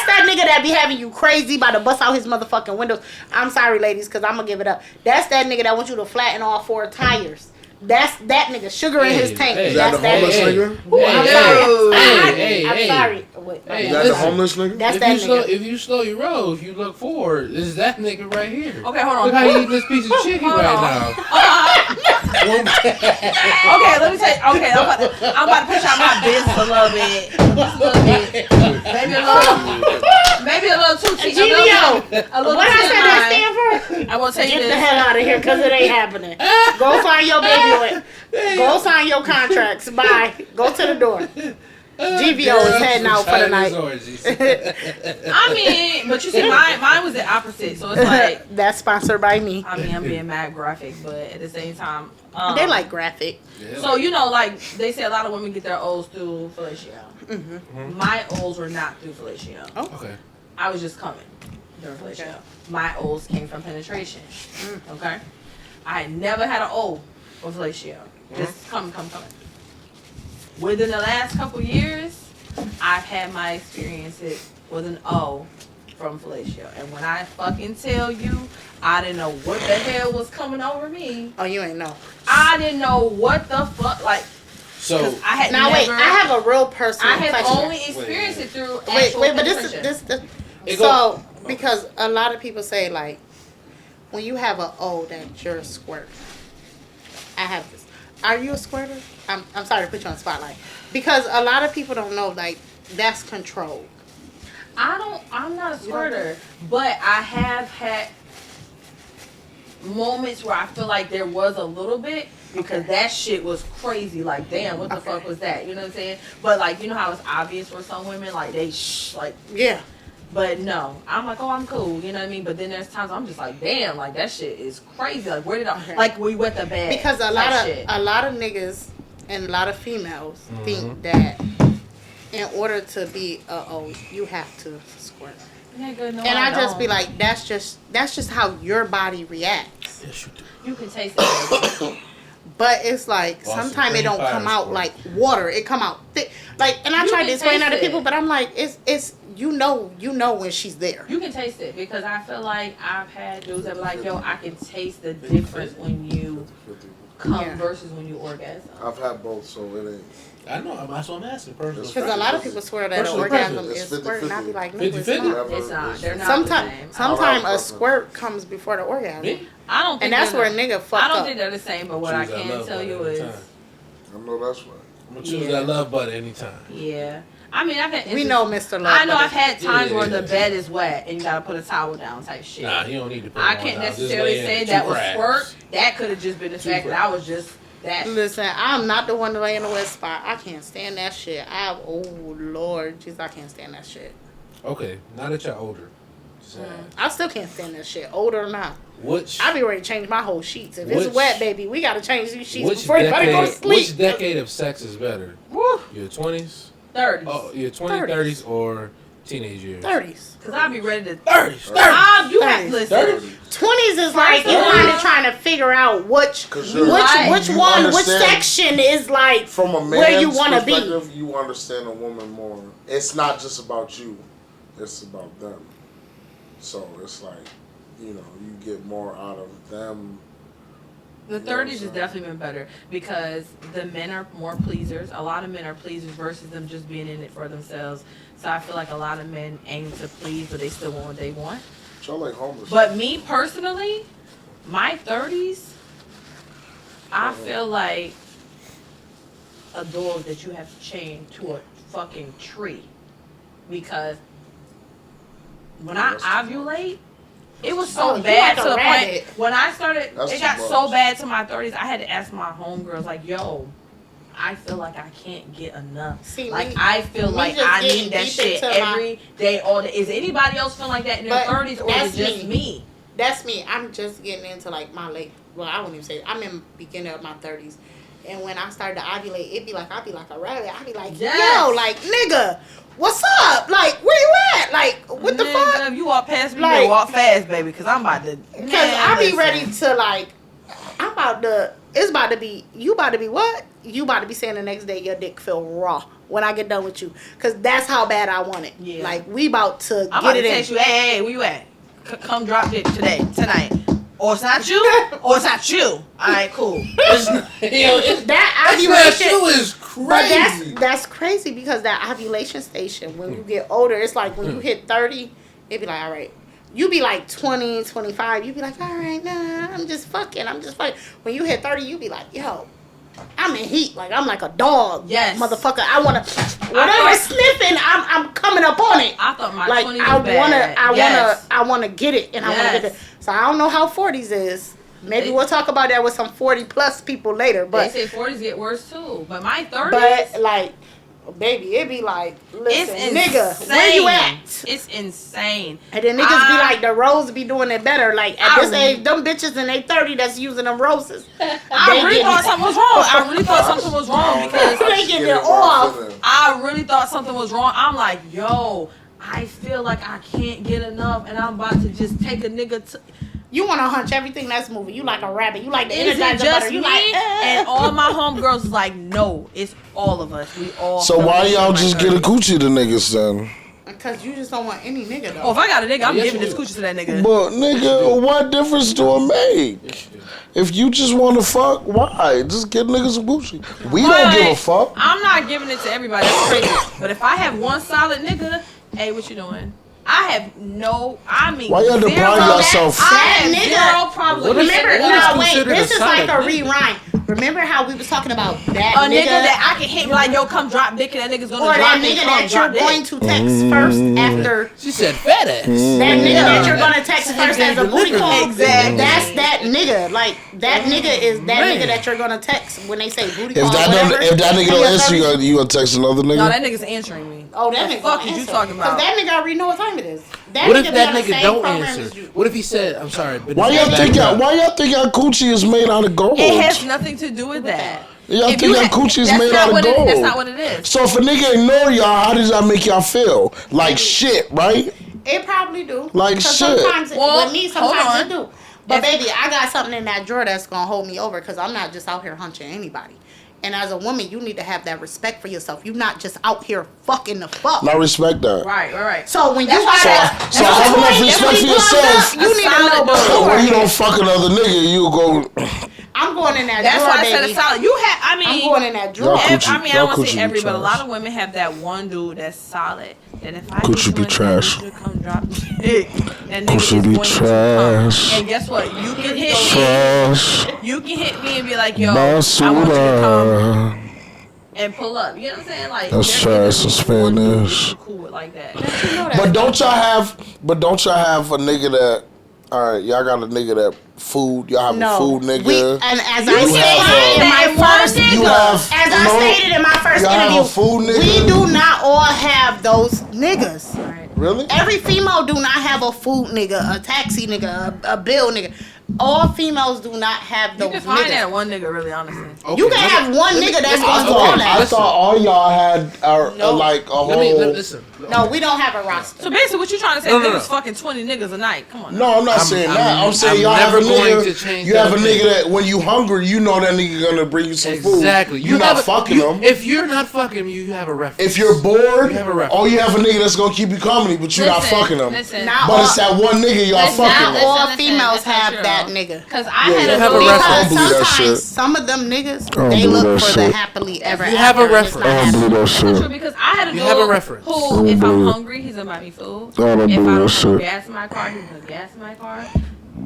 that nigga that be having you crazy by to bust out his motherfucking windows. I'm sorry, ladies, because I'm going to give it up. That's that nigga that wants you to flatten all 4 tires. That's that nigga. Sugar in his tank. Is that That's the homeless that nigga? Ooh, I'm sorry. Hey, I'm hey. sorry. Wait, Hey, Is that the homeless nigga? That's if that you slow, nigga. if you slow your roll, if you look forward, this is that nigga right here. Okay, hold on. Look how he eating this piece of chicken Hold right on. now. Okay, let me tell you. Okay, I'm about to push out my business a little bit. Just a little bit. Maybe a little too cheap. GVO. A little What I too said that high. stand for? I will tell you Get the this. hell out of here because it ain't happening. Go find your baby. Go sign your contracts. Bye. Go to the door. GVO is heading out for the night. I mean, but you see, mine was the opposite. So it's like, That's sponsored by me. I mean, I'm being mad graphic, but at the same time, They like graphic. So you know, like they say, a lot of women get their O's through fellatio. Mm-hmm. My O's were not through fellatio. Okay. I was just coming during fellatio. My O's came from penetration. Okay, I had never had an O for fellatio. Just coming. Within the last couple years, I've had my experiences with an O from fellatio, and when I fucking tell you, I didn't know what the hell was coming over me. Oh, you ain't know. I didn't know what the fuck, like. So I had Now wait, never, I have a real personal I have question. only experienced it through Wait, actual but penetration. It so because a lot of people say like when you have an O that you're a squirt. I have this. Are you a squirter? I'm sorry to put you on the spotlight because a lot of people don't know like that's controlled. I'm not a squirter, but I have had moments where I feel like there was a little bit because that shit was crazy. Like, damn, what the fuck was that? You know what I'm saying? But like, you know how it's obvious for some women, like they like. Yeah. But no, I'm like, oh, I'm cool. You know what I mean? But then there's times I'm just like, damn, like that shit is crazy. Like, where did I? Like, we wet the bed. Because a lot of niggas and a lot of females think that in order to be a O, you have to squirt. Nigga, no, And I just don't. be like, that's just how your body reacts. yes, you do. You can taste it. But it's like Boston sometimes it don't Cream come Pie out squirt. like water. It come out thick. Like, and I You tried can to explain that to taste people, it. but I'm like, it's you know when she's there. You can taste it because I feel like I've had dudes that be like, yo, I can taste the difference when you come Yeah. versus when you orgasm. I've had both, so it ain't. I know. That's what I'm asking. Personal. Because a lot of people swear that an Personal orgasm preference. is squirt, and I be like, no, 50-50. it's not. It's not. They're not the same. Sometimes a preference. squirt comes before the orgasm, Me? I don't think and that's they're where a the- nigga fucked I don't up. think they're the same, but what I Choose that can love tell button you anytime. is, I know that's right. I'm gonna choose Yeah. that love button anytime. yeah. I mean, I've had. We know Mr. Love. I know but I've had times Yeah. where the bed is wet and you gotta put a towel down type shit. Nah, you don't need to. Put I it on can't now. Just necessarily lay in say two that was crabs. squirt. That could have just been the fact that I was just that. Listen, I'm not the one to lay in the wet spot. I can't stand that shit. Oh Lord, jeez, I can't stand that shit. Okay, now that you're older, just I still can't stand that shit, older or not. which I be ready to change my whole sheets. If Which- it's wet, baby, we gotta change these sheets which before everybody go to decade? sleep. Which decade of sex is better? Woo, Your 20s? 30s. Oh, your 20s, 30s, or teenage years? 30s. Cause I'll be ready to. 30s. You have 30s. listen. 30s. 20s is like you 30s. kind of trying to figure out which 'Cause you're- which you one, which understand- section is like From a man's where you want to be. perspective, you understand a woman more. It's not just about you; it's about them. So it's like, you know, you get more out of them. The 30s has definitely been better because the men are more pleasers. A lot of men are pleasers versus them just being in it for themselves. So I feel like a lot of men aim to please, but they still want what they want. Y'all like homeless. But me personally, my 30s, I feel like a dog that you have to chain to a fucking tree. Because when I ovulate, it was so Oh, you bad like to a the rabbit. point when I started. That's it got too so much. bad to my 30s. I had to ask my homegirls, like, "Yo, I feel like I can't get enough. See, like me- I feel me like just I getting need that deep shit into my- every day, all day." Is anybody else feeling like that in their But 30s, or is that's it just me? That's me. I'm just getting into like my late. Well, I wouldn't even say. I'm in beginning of my 30s, and when I started to ovulate, I'd be like a rabbit. I'd be like, Yes. yo, like nigga, what's up? Like, where you at? Like, what the Nigga, fuck? If you walk past me, you Like- better walk fast, baby, because I'm about to. Because I be ready to like. I'm about to. It's about to be. You about to be what? You about to be saying the next day your dick feel raw when I get done with you. Because that's how bad I want it. Yeah. Like we about to I'm about get to it text in. you, hey, where you at? Come drop it today, tonight. Or it's not you, or it's not you. All right, cool. It's not, it's, That it's not ovulation. you is But crazy. that's crazy because that ovulation station, when you get older, it's like when you hit 30, it be like, all right. You be like 20, 25, you be like, all right, nah, I'm just fucking. When you hit 30, you be like, yo, I'm in heat. Like, I'm like a dog. Yes. Motherfucker, I want to, whatever sniffing, I'm coming up on it. I thought my Like, 20s was bad. I want to get it, and I want to get it. Yes. So I don't know how 40s is. Maybe we'll talk about that with some 40 plus people later. But they say 40s get worse too, but my 30s. But like, baby, it be like, listen, it's nigga, insane. where you at? It's insane. And then niggas be like, the rose be doing it better. Like at I this age, them bitches in their 30 that's using them roses. I really thought something was wrong. I really thought something was wrong because They get it off. I really thought something was wrong. I'm like, yo, I feel like I can't get enough, and I'm about to just take a nigga to. You want to hunch everything that's moving. You like a rabbit. You like the Is it Energizer just butter. You me? like, And all my homegirls is like, no, it's all of us. We all. So feel why this y'all in just my get a 30s. coochie to niggas then? Because you just don't want any nigga though. Oh, if I got a nigga, I'm Yes, giving you this do. coochie to that nigga. But nigga, what difference do it make? If you just want to fuck, why? Just get niggas some coochie. We don't give a fuck. I'm not giving it to everybody. That's crazy. But if I have one solid nigga, hey, what you doing? I have I mean, Why y'all zero- deprive yourself? I That have nigga- zero problem What with is- that Remember, what is nigga. no, wait, considered this a is like a solid rewind. Remember how we was talking about that A nigga, nigga that I can hit, like, yo, come drop dick, and that nigga's gonna or drop that dick, nigga come that drop you're going dick. to text first after She said fat ass. that nigga that you're gonna text first as a booty call. Exactly. That's that nigga. Like that nigga is that Man. nigga that you're gonna text when they say booty call. If that whatever. if that nigga And don't your answer, 30s. you gonna text another nigga? No, that nigga's answering me. Oh, that The nigga. fuck is you talking about? Because that nigga already know what time it is. That What nigga if be that on the nigga same don't program answer? as you. What if he said, I'm sorry, but Why y'all think y'all coochie is made out of gold? It has nothing to do with that. Y'all If think you y'all had- coochie is that's made not out of what gold? That's not what it is. So if a nigga ignore y'all, how does that make y'all feel? Like shit, right? It probably do. Like 'Cause shit. Sometimes Well, with me, hold sometimes on. it do. But If- baby, I got something in that drawer that's gonna hold me over because I'm not just out here hunching anybody. And as a woman, you need to have that respect for yourself. You're not just out here fucking the fuck. I respect that. Right. So when That's you why got I- that, So have enough respect for yourself. You need to know solid So before. when you don't fuck another nigga, you go. I'm going in that That's drawer, why I said baby. a solid. You have, I mean, I'm going in that drawer. Y'all I coochie- mean, I y'all don't coochie say be every, but a lot trash. of women have that one dude that's solid. That if I Coochie get be you in trash. there, you come drop dick. That nigga Coochie is be going to trash. come. And guess what? You can hit me. Trash. You can hit me and be like, yo, I want you to come Basura. and pull up. You know what I'm saying? Like That's there's trash niggas in one dude that Spanish. you cool with like that. You know that. But don't y'all have a nigga that? All right, y'all got a nigga that food. Y'all have a food nigga. And as You I said stated in my that one first, nigga. You have. as I no, stated in my first y'all have interview, a food nigga. we do not all have those niggas. Right. Really? Every female do not have a food nigga, a taxi nigga, a bill nigga. All females do not have You those can find niggas. that one nigga, really, honestly. You can have one nigga that's I gonna do all thought, that. I thought all y'all had No. like a whole. listen. No, we don't have a roster. So basically, what you trying to say? No, no, niggas no. fucking 20 niggas a night. Come on. No, I'm not saying that. I'm saying y'all have a never going to nigga. change You have a that nigga opinion. that when you hungry, you know that nigga gonna bring you some food. Exactly. You're not fucking him. If you're not fucking him, you have a reference. If you're bored, You have a reference. oh, you have a nigga that's gonna keep you company, but you're not fucking him. Listen, Not But it's that one nigga y'all Listen, fucking. listen, All listen, females that's not have true. that nigga. Cause I Yeah, had you a have a dude- reference. Because believe that shit. sometimes some of them niggas, don't they believe look that for shit. the happily ever You have after. a and it's reference. not I don't happening. believe that That's not shit. true because I had a dude You have a reference. who, if I'm hungry, he's gonna buy me food. I don't If I believe don't that have shit. gas in my car, he's gonna gas in my car.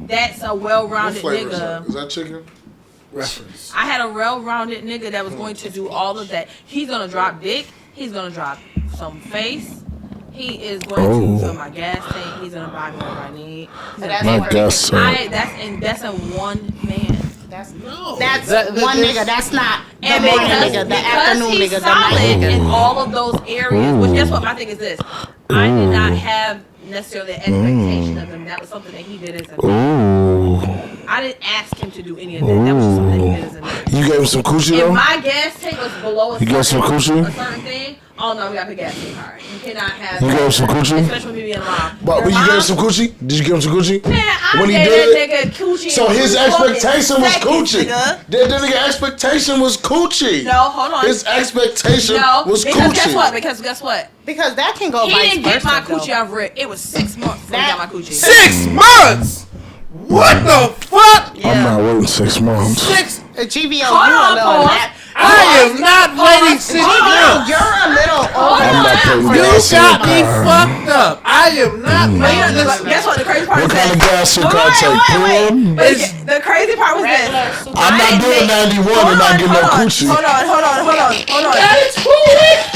That's a well-rounded nigga. Is that chicken? reference. I had a well-rounded nigga that was going to do all of that. He's gonna drop dick. He's gonna drop some face. He is going to fill my gas tank. He's gonna buy me what I need. He's gonna That's pay what for gas everything. tank. That's in one man. That's No. that's That- one there's- nigga. That's not the And morning because, nigga, the because afternoon he's nigga, the solid night nigga. in all of those areas, which guess what my thing is this. I did not have necessarily an expectation of him. That was something that he did as a Ooh. I didn't ask him to do any of that. That was just something that he did as a man. You gave him some coochie If though? my gas tank was below a You got some certain, coochie? a certain thing, oh no, we got the gas tank hard. You cannot have You gave him some coochie? especially with me being alive. But when you gave him some coochie? Did you give him some coochie? Man, I when he gave did that nigga coochie. So in his 2 fucking expectation was seconds, coochie. nigga. That nigga expectation was coochie. No, hold on. His expectation No, was because coochie. guess what? Because guess what? Because that can go He vice didn't get versa, my though. coochie off rip. It was 6 months before he got my coochie. 6 months. What the fuck? I'm not waiting 6 months. 6. GVO, Hold you're a on, little pause. lap. I am not waiting 6 months. You're a little old. I'm not paying You gas in got your me car. fucked up. I am not But waiting. you know, Listen, guess what? The crazy part What is kind of this. gas your Wait, car take? wait. Pen? But It's- the crazy part was this. I'm not doing 91 and not getting no coochie. Hold on. Not in 2 weeks.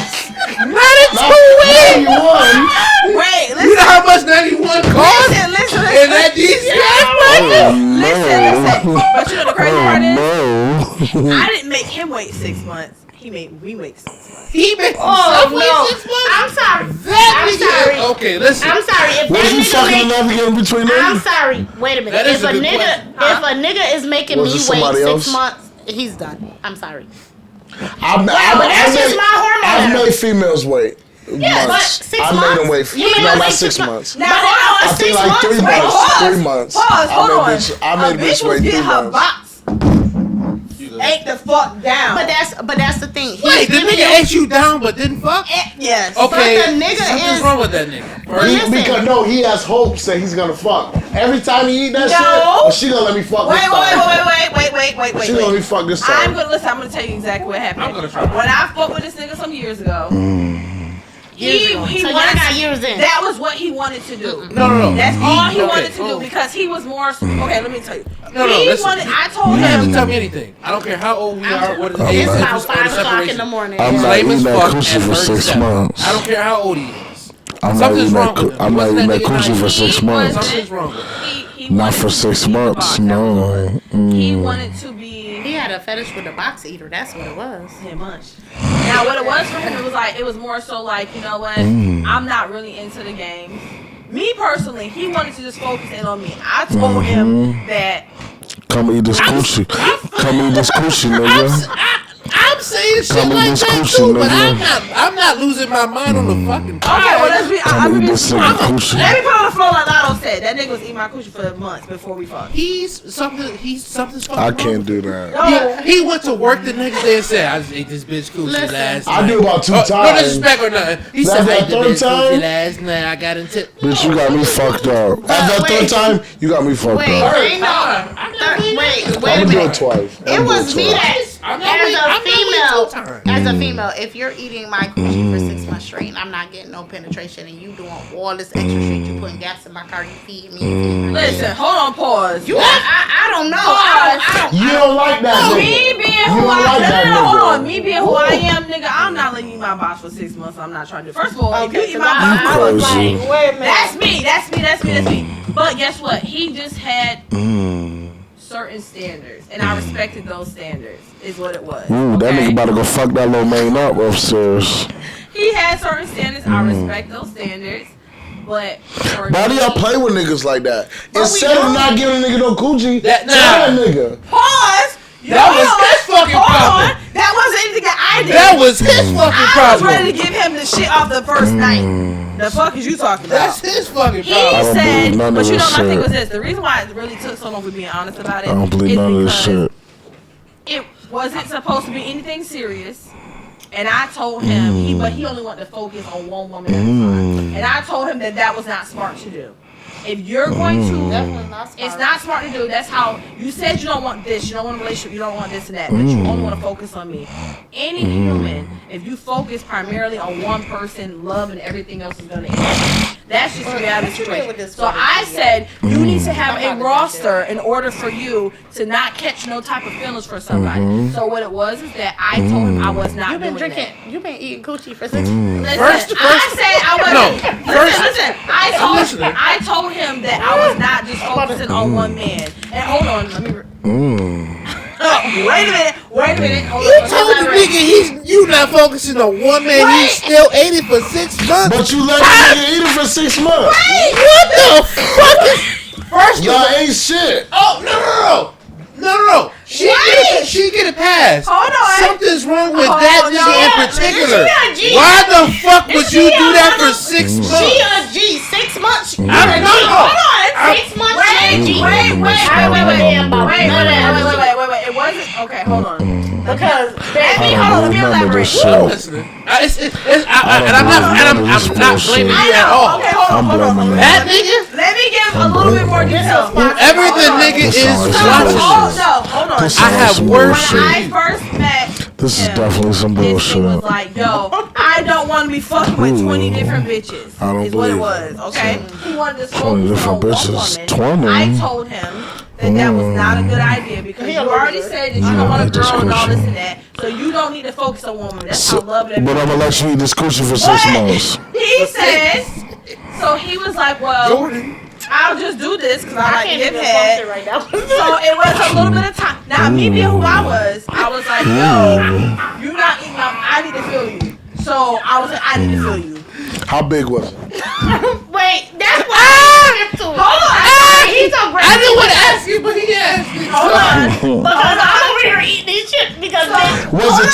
Not in 2 weeks. 91? Wait, You listen. know how much 91 costs? Listen. And that DCS money? Listen. But you know the crazy part is, No. I didn't make him wait 6 months. He made me wait 6 months. He made Oh, himself wait no. 6 months? I'm sorry. That I'm nigga- sorry. Okay, listen. I'm sorry. If Was that you nigga fucking make, navigating between I'm them? sorry. Wait a minute. That is If a a good nigga, question. if a nigga is making Was me it wait somebody 6 else? months, he's done. I'm sorry. I've that's just my hormone. I've made females wait. Yeah, but months. 6 I months. made them wait. You made No, them not wait 6 6 months. Now, But hold on. I think 6 like months? 3 Wait, months. pause. 3 months. Pause, hold on. I made A bitch bitch was wait 3 getting her months. box ate the fuck down. But that's the thing. He's Wait, the giving nigga you- ate you down but didn't fuck? Yes. Okay, But the nigga something's is- wrong with that nigga. But listen. Because no, he has hopes that he's gonna fuck. Every time he eat that No. shit, well, she gonna let me fuck this time. Wait. She gonna let me fuck this I'm time. gonna listen. I'm gonna tell you exactly what happened. I'm gonna try. When I fucked with this nigga some years ago, he So y'all wanted. got years in. That was what he wanted to do. No. That's all he Okay. wanted to do because he was more. Okay, let me tell you. No, he listen. wanted. I told You don't have to him. tell me anything. I don't care how old we are, what the I'm age not- It's difference about or the 5 o'clock in the separation. morning. I'm He's not lame as eating that fuck coochie at for 6 37. months. I don't care how old he is. I'm not Something's eating wrong that. with him. I'm not Wasn't eating that that nigga coochie for nice? 6 months. Something's wrong with him. He Not wanted for to 6 be the months. boss. That was all. No. He wanted to be. He had a fetish with a box eater. That's what it was. Yeah, much. Now, what it was for him, it was more so like, you know what? I'm not really into the game. Me personally, he wanted to just focus in on me. I told him that. Come eat this coochie. Come eat this coochie, nigga. I'm saying shit Come like in this that coochie, too, but nigga. I'm not losing my mind on the fucking Okay, well, let's be. I'm Come gonna eat be. this nigga coochie. Let me put on the floor like Lotto said. That nigga was eating my coochie for months before we fucked. He's something's fucking I wrong can't with do him. that. No. He went to work the next day and said, I just ate this bitch coochie Listen. last I night. do about 2 No times. disrespect or nothing. He That's said, I that ate the third bitch coochie time? last night. I got into Bitch, you got me fucked up. At that wait. 3rd time, you got me fucked Wait, up. ain't no. Wait I'm a gonna do it minute. twice. It was me that, I'm not as waiting- a I'm not waiting female, two times. as a female, if you're eating my coochie for 6 months straight and I'm not getting no penetration and you doing all this extra shit, you putting gas in my car, you feed me. Listen, hold on, pause. I don't know. I don't. You don't like that Me nigga. being You who don't I like that no, hold nigga. on. Me being who I am, nigga, I'm not letting you eat my box for 6 months. I'm not trying to. First of all, if you eat my box, I was Crazy. like, wait a minute. that's me. But guess what? He just had certain standards, and I respected those standards. Is what it was. Ooh, that okay? nigga about to go fuck that little man up upstairs. He had certain standards. I respect those standards. But for Why do y'all me- play with niggas like that? we Instead of don't. not giving a nigga no coochie, That- tell that nigga. Pause. That was his fucking Hold problem. on. That wasn't anything that I did. That was his fucking I was ready problem. to give him the shit off the first night. The fuck is you talking about? That's his fucking He problem. don't said, believe none but of you know, this my thing shit. was this. The reason why it really took so long for being honest about it I don't believe is none of this because shit. it wasn't supposed to be anything serious. And I told him, but he only wanted to focus on one woman at a time. And I told him that was not smart to do. If you're going to, Definitely not smart. it's not smart to do. That's how you said you don't want this, you don't want a relationship, you don't want this and that, but you only want to focus on me. Any human, if you focus primarily on one person, love and everything else is going to end. That's just the reality what you did with this situation. So photo, I yeah. said you need to have I'm a not roster in order for you to not catch no type of feelings for somebody. So what it was is that I told him I was not You've been doing drinking. that. You've been eating coochie for 6 Listen, First- I said I wasn't. No, first- listen. I'm listening. I told him that I was not just focusing on one man. And hold on, let me. Wait a minute. Hold You on. told the nigga you not focusing on one man. He Wait. still ate it for 6 months. But you let the nigga eat it for 6 months. What the fuck is? First of Y'all all, ain't shit. oh no. She get a pass. Hold on. Something's wrong with Hold that on. nigga in Yeah, particular. she a G. Why the fuck would She you a do that for mother- 6 She months? a G. 6 months. I don't know. Hold on. 6 months. She a G. Wait. Wait. It wasn't. Okay, hold on. Because I let me don't believe none of elaborate. this I'm shit. listening. And I'm not blaming I you at know. all. Okay, hold on. I'm blaming Let That nigga? me give little bit more detail. Whoever the nigga is watching this, Hold on. This I have some worse When bullshit. I first met This is him, definitely some his thing bullshit. was like, yo, I don't want to be fucking with 20 different bitches. I don't is what it believe was, okay? He wanted to 20 focus different on one bitches. woman. 20? I told him that was not a good idea because you already said that you don't want a just girl and all this coochie. and that. So you don't need to focus on woman. That's how love that. But I'm gonna let you eat this coochie for 6 months. He said, so he was like, well, Jordan. I'll just do this because I I like can't get even head. function right now. So it was a little bit of time. Now, me being who I was like, yo, you're not eating up. I need to feel you. So I was like, I need to feel you. How big was it? Wait, that's what I to. Hold on. He's so great. I didn't want to ask you, but he asked me. Hold on. Because I'm over here eating these chips because Was it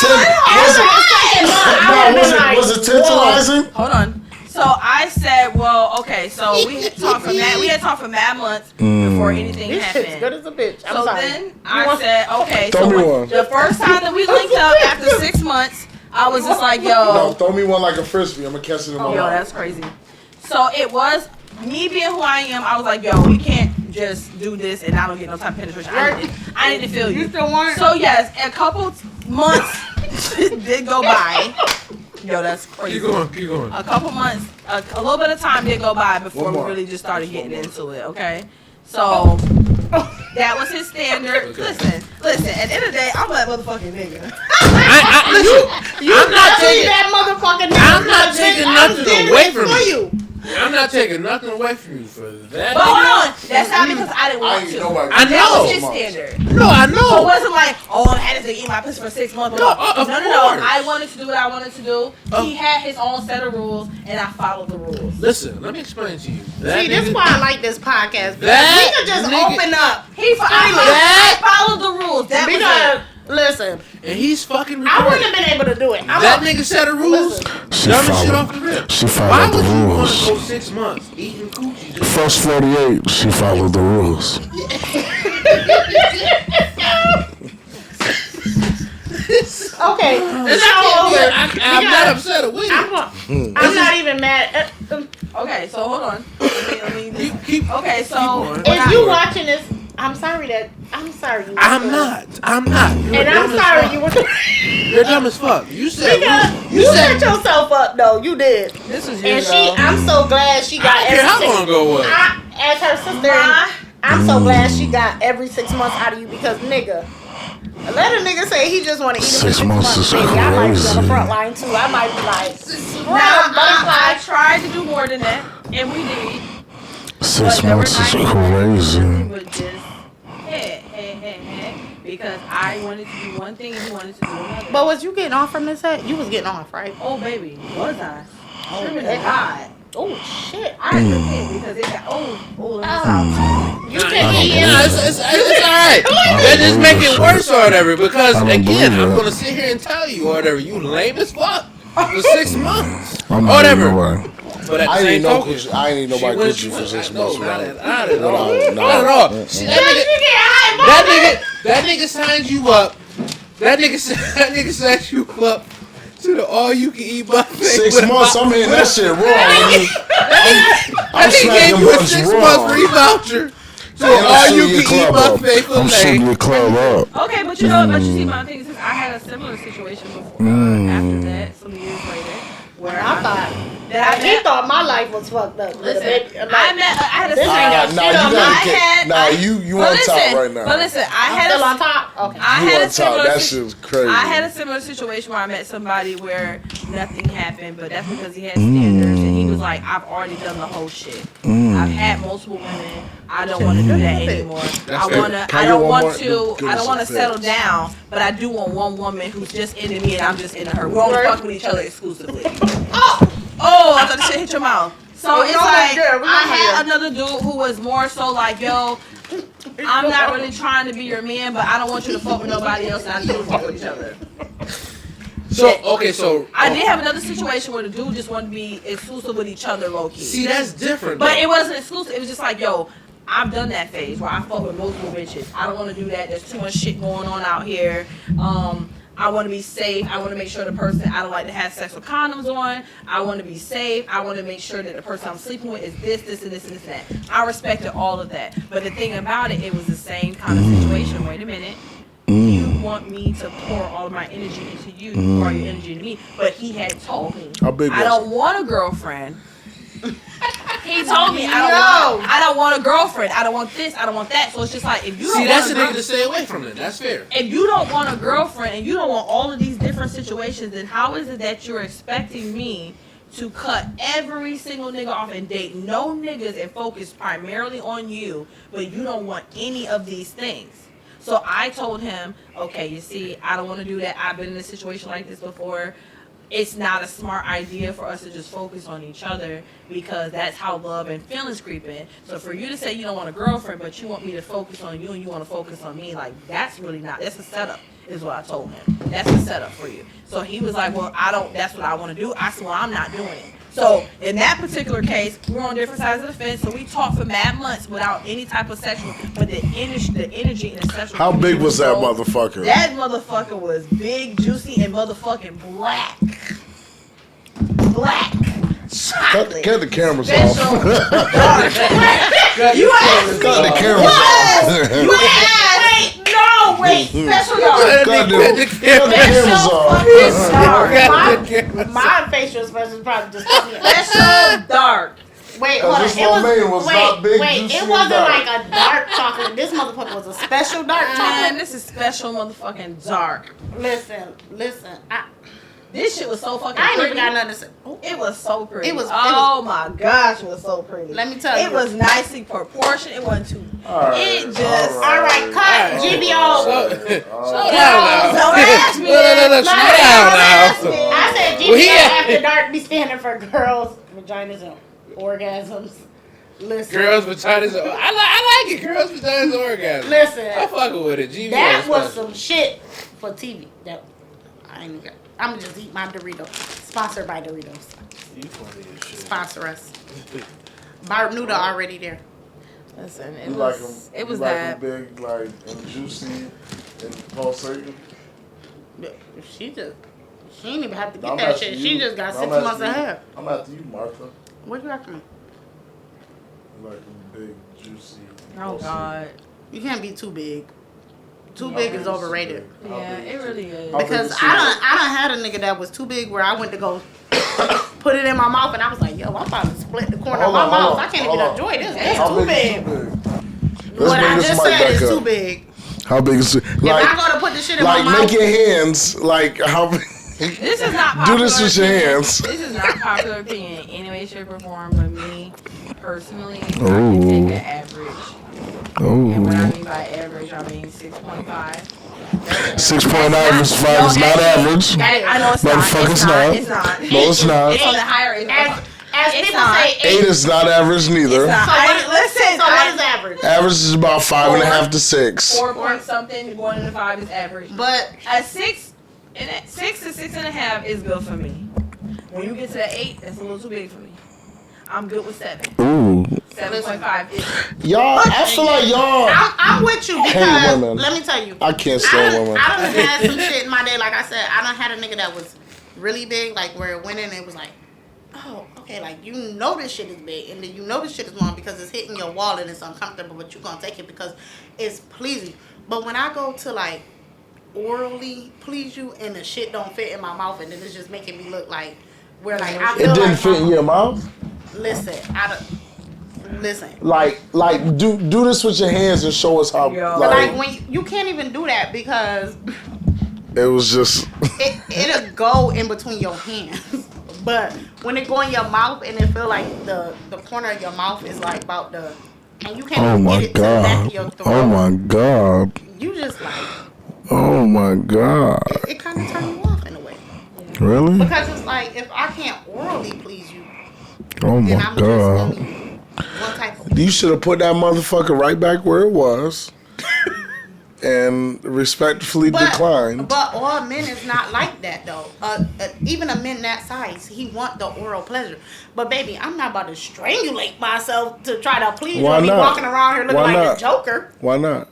was it tantalizing? Hold on. So I said, well, okay. So we had talked for mad months before anything this shit's happened. good as a bitch. I'm So sorry. then I said, okay. Throw So me when- one. the first time that we linked up after 6 months, I was just like, yo. No, throw me one like a frisbee. I'm gonna catch it in my Yo, mouth. that's crazy. So it was me being who I am. I was like, yo, we can't just do this and I don't get no type of penetration. I need to feel you. You still want it? So yes, a couple months did go by. Yo, that's crazy. Keep going. A couple months, a little bit of time did go by before One we more. really just started getting into it. Okay, so that was his standard. Okay. Listen. At the end of the day, I'm that motherfucking nigga. I'm not taking. that motherfucking I'm not taking nothing away from for you. you. I'm not taking nothing away from you for that. But hold on, nigga. that's not because I didn't I want ain't to. nobody. I That was know. his standard. No, I So it know. wasn't like, oh, I had to eat my pussy for 6 months. No, no, of no. course. I wanted to do what I wanted to do. He had his own set of rules, and I followed the rules. Listen, let me explain to you. That See, this is nigga- why I like this podcast. Because That we could just nigga- open up. I followed the rules. That was Because, it. listen, and he's fucking I wouldn't recording. have been able to do it. That nigga set of rules. She Dumb as shit followed- off the rip. she Why followed the would you want rules. to go 6 months eating coochie? Just First 48, she followed the rules. Okay, it's all over. I'm not upset with you. I'm not even mad. Okay, so hold on. Let me Keep. okay, so going. when If I- you watching this, I'm sorry you. I'm not. You're And I'm dumb as sorry fuck. you were. You're dumb as fuck. You said. Because You you said. set yourself up though. You did. this was And years she, ago. I'm so glad she I got don't care how everything. long ago it was. As her sister, My- I'm so glad she got every 6 months out of you because nigga. Let a nigga say he just want to eat it for 6 6 months months, is baby. I might be on the crazy. front line too. I might be like, Now, I butterfly. tried to do more than that, and we did. 6 But there were months is nights where crazy. it was just because I wanted to do one thing and he wanted to do another. But was you getting off from this set? You was getting off, right? Oh baby, was I? Oh, Sure yeah. God. Oh shit! I repent because it got let me stop. You I can don't eat Yeah, it. it's alright. That just make it worse or whatever. Because I don't again, believe I'm it. gonna sit here and tell you or whatever. You lame as fuck for 6 months I'm or not whatever. nobody. But at the I same ain't no token, coochie. I ain't need nobody coochie for 6 months. Not man. at all. No. Not at all. See, that nigga signed you up. That nigga signed you up to the all-you-can-eat buffet. 6 with a months, I'm hitting that shit raw. I'm That nigga gave smacking you a buns 6 raw. month free voucher to And an I'm shooting your all-you-can-eat club up. buffet I'm shooting filet. your club up. Okay, but you know, but you see, my thing is, I had a similar situation before. After that, some years later, where I thought that I he met. thought my life was fucked up. Listen, Like, I had a this similar. ain't got Nah, shit you on gotta my get- head. nah, you on top right now. But listen, I I'm had still a, on top. Okay. I You had on a top. similar. That si- shit's crazy. I had a similar situation where I met somebody where nothing happened, but that's because he had standards and he was like, "I've already done the whole shit. I've had multiple women. I don't want to do that anymore. I fair. wanna. Can I I don't get one want more? to. Give I us don't want to some settle pills. down, but I do want one woman who's just into me and I'm just into her. We don't fuck with each other exclusively." Oh, I thought the shit hit your mouth. So it's like I had another dude who was more so like, yo, I'm not really trying to be your man, but I don't want you to fuck with nobody else, and I do fuck with each other. So okay, so I did have another situation where the dude just wanted to be exclusive with each other, low key. see that's different. But though. it wasn't exclusive. It was just like, yo, I've done that phase where I fuck with multiple bitches. I don't want to do that. There's too much shit going on out here. I want to be safe. I want to make sure the person, I don't like to have sex with condoms on. I want to be safe. I want to make sure that the person I'm sleeping with is this, and this, and that. I respected all of that. But the thing about it, it was the same kind of situation. Wait a minute. You want me to pour all of my energy into you, pour your energy into me. But he had told me, How big I was don't want a girlfriend. He told me I don't want a girlfriend. I don't want this. I don't want that. So it's just like if you don't that's want the a nigga to stay away from it. That's fair. if you don't want a girlfriend and you don't want all of these different situations, then how is it that you're expecting me to cut every single nigga off and date no niggas and focus primarily on you, but you don't want any of these things? So I told him, okay, you see, I don't want to do that. I've been in a situation like this before. It's not a smart idea for us to just focus on each other because that's how love and feelings creep in. So for you to say you don't want a girlfriend, but you want me to focus on you and you want to focus on me, like that's really not, that's a setup is what I told him. That's a setup for you. So he was like, well, that's what I want to do. I said, well, I'm not doing it. So in that particular case, we were on different sides of the fence. So we talked for mad months without any type of sexual, but the energy and the sexual. How big was that so- motherfucker? That motherfucker was big, juicy, and motherfucking black. Black. Chocolate. Cut the cameras Special. off. You asked Cut the me. cameras off. You asked. Wait. Special dark. Cut the cameras Special off. fucking dark. My facial expression probably just put me. Special dark. Wait, hold on. This one man was not big, juicy, it and wasn't dark. like a dark chocolate. This motherfucker was a special dark Man, chocolate. this is special motherfucking dark. Listen. This shit was so fucking I ain't pretty. even got nothing to say. Ooh. It was so pretty. Oh my gosh, it was so pretty. Let me tell you. It was nicely proportioned. It wasn't too. It just. All right, cut. GBO. Slow down now. Don't ask me. No, slow down now. I said GBO Well, he- after dark be standing for girls, vaginas, and orgasms. Listen. Girls vaginas. I like it. Girls vaginas orgasm. Listen. I'm fucking with it. GBO That was special. some shit for TV. That I ain't got. I'm gonna just eat my Doritos. Sponsored by Doritos. You funny as shit. Sponsor us. Bart Nuda already there. Listen, it You was. like them? It was you like that. them big, like and juicy, and pulsating. She ain't even have to get I'm that asking shit. you. She just got I'm 6 months asking you. ahead. I'm after you, Martha. What you asking me? You like them big, juicy. Oh pulsating. God. You can't be too big. Too How big big is too overrated. big? How Yeah, big it is really too- is. how big Because is too I done had a nigga that was too big where I went to go put it in my mouth and I was like, yo, I'm about to split the corner of my mouth. I can't even enjoy this. It's How too big? big. Is too big? What I bring this just mic said back is up. too big. How big is it? If I go to put this shit in my Like mouth, make your hands like how. This is not Do popular this with your opinion. hands. This is not popular opinion in any way, shape, or form. But me, personally, I Ooh. can take the average. And what I Oh. mean by average, I mean 6.5. 6.9 is fine. It's not average. I know it's not. Motherfucker, It's it's not. not. It's not. No, it's not. It's on the higher end. as It's people not. say, 8 is not average neither. It's not. So what, Listen, so what is average? Average is about 5.5 to 6. 4 point something going into 5 is average. But At 6 to 6.5 is good for me. When you get to the 8, that's a little too big for me. I'm good with 7. Ooh. 7.5 is. Y'all, I feel like y'all. I'm with you Hate because women. let me tell you. I can't I stand done women. had some shit in my day. Like I said, I done had a nigga that was really big, like where it went in and it was like, oh, okay, like you know this shit is big and then you know this shit is long because it's hitting your wall and it's uncomfortable, but you gonna take it because it's pleasing. But when I go to like orally please you and the shit don't fit in my mouth and then it's just making me look like where like I feel It didn't like fit in your mouth. Listen, listen. Like, do this with your hands and show us how. Yo. But Like, like when you can't even do that because it was just. it'll go in between your hands. But when it go in your mouth and it feel like the corner of your mouth is like about the and you can't Oh even my get it to the back god! of your throat. Oh my god! You just like Oh my god! it kind of turn you off in a way Really? because it's like if I can't orally please you, Oh then my I'm just god! only one type of. You should have put that motherfucker right back where it was, and respectfully declined. But all men is not like that though. Even a man that size, he want the oral pleasure. But baby, I'm not about to strangulate myself to try to please you Why and be not? walking around here looking Why like not? the Joker. Why not?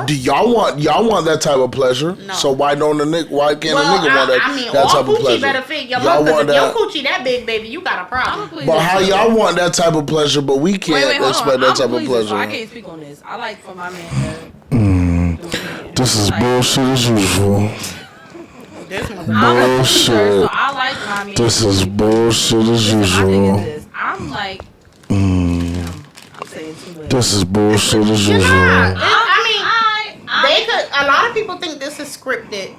Do y'all want that type of pleasure? No. So why don't why can't Well, a nigga want that, I mean, that all type of coochie pleasure? better fit your Y'all mom. want If your that? coochie that big, baby, you got a problem. But how y'all want that type of pleasure, but we can't hold expect on. that I'm type of pleased, so I pleasure? can't speak on this. I like for my man to. This is Like, bullshit as usual. This one's I'm a pleaser, so Bullshit. I like my man. This is bullshit as My thing is usual. this. I'm like. I'm saying too much. This is bullshit as You're usual. not. I They could. A lot of people think this is scripted.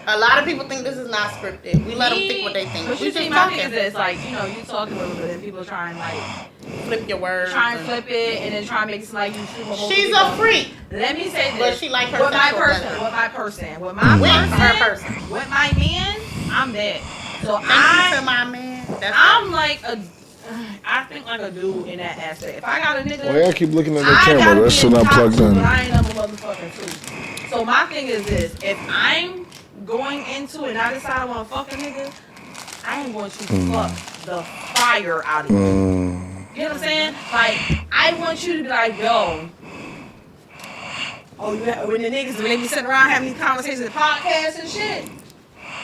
A lot of people think this is not scripted. We let them think what they think. But We you just see, my thing is talking. this, like, you know, you talking a little bit and people try and like Flip your words. try and flip it and then try and make it seem like you super whole She's people. a freak. Let me say this. But she like her with my sexual person, pleasure. with my person, with my With person, her person. with my man, I'm that. So Thank you to my man. That's I'm like I think like a dude in that aspect. If I got a nigga, Why y'all keep looking at the I camera? gotta That be shit in not top plugged two, in. but I ain't number motherfucking two. So my thing is this: if I'm going into it and I decide I want to fuck a nigga, I ain't going to fuck the fire out of you. You know what I'm saying? Like, I want you to be like, yo. Oh, when the niggas, when they be sitting around having these conversations at podcasts and shit.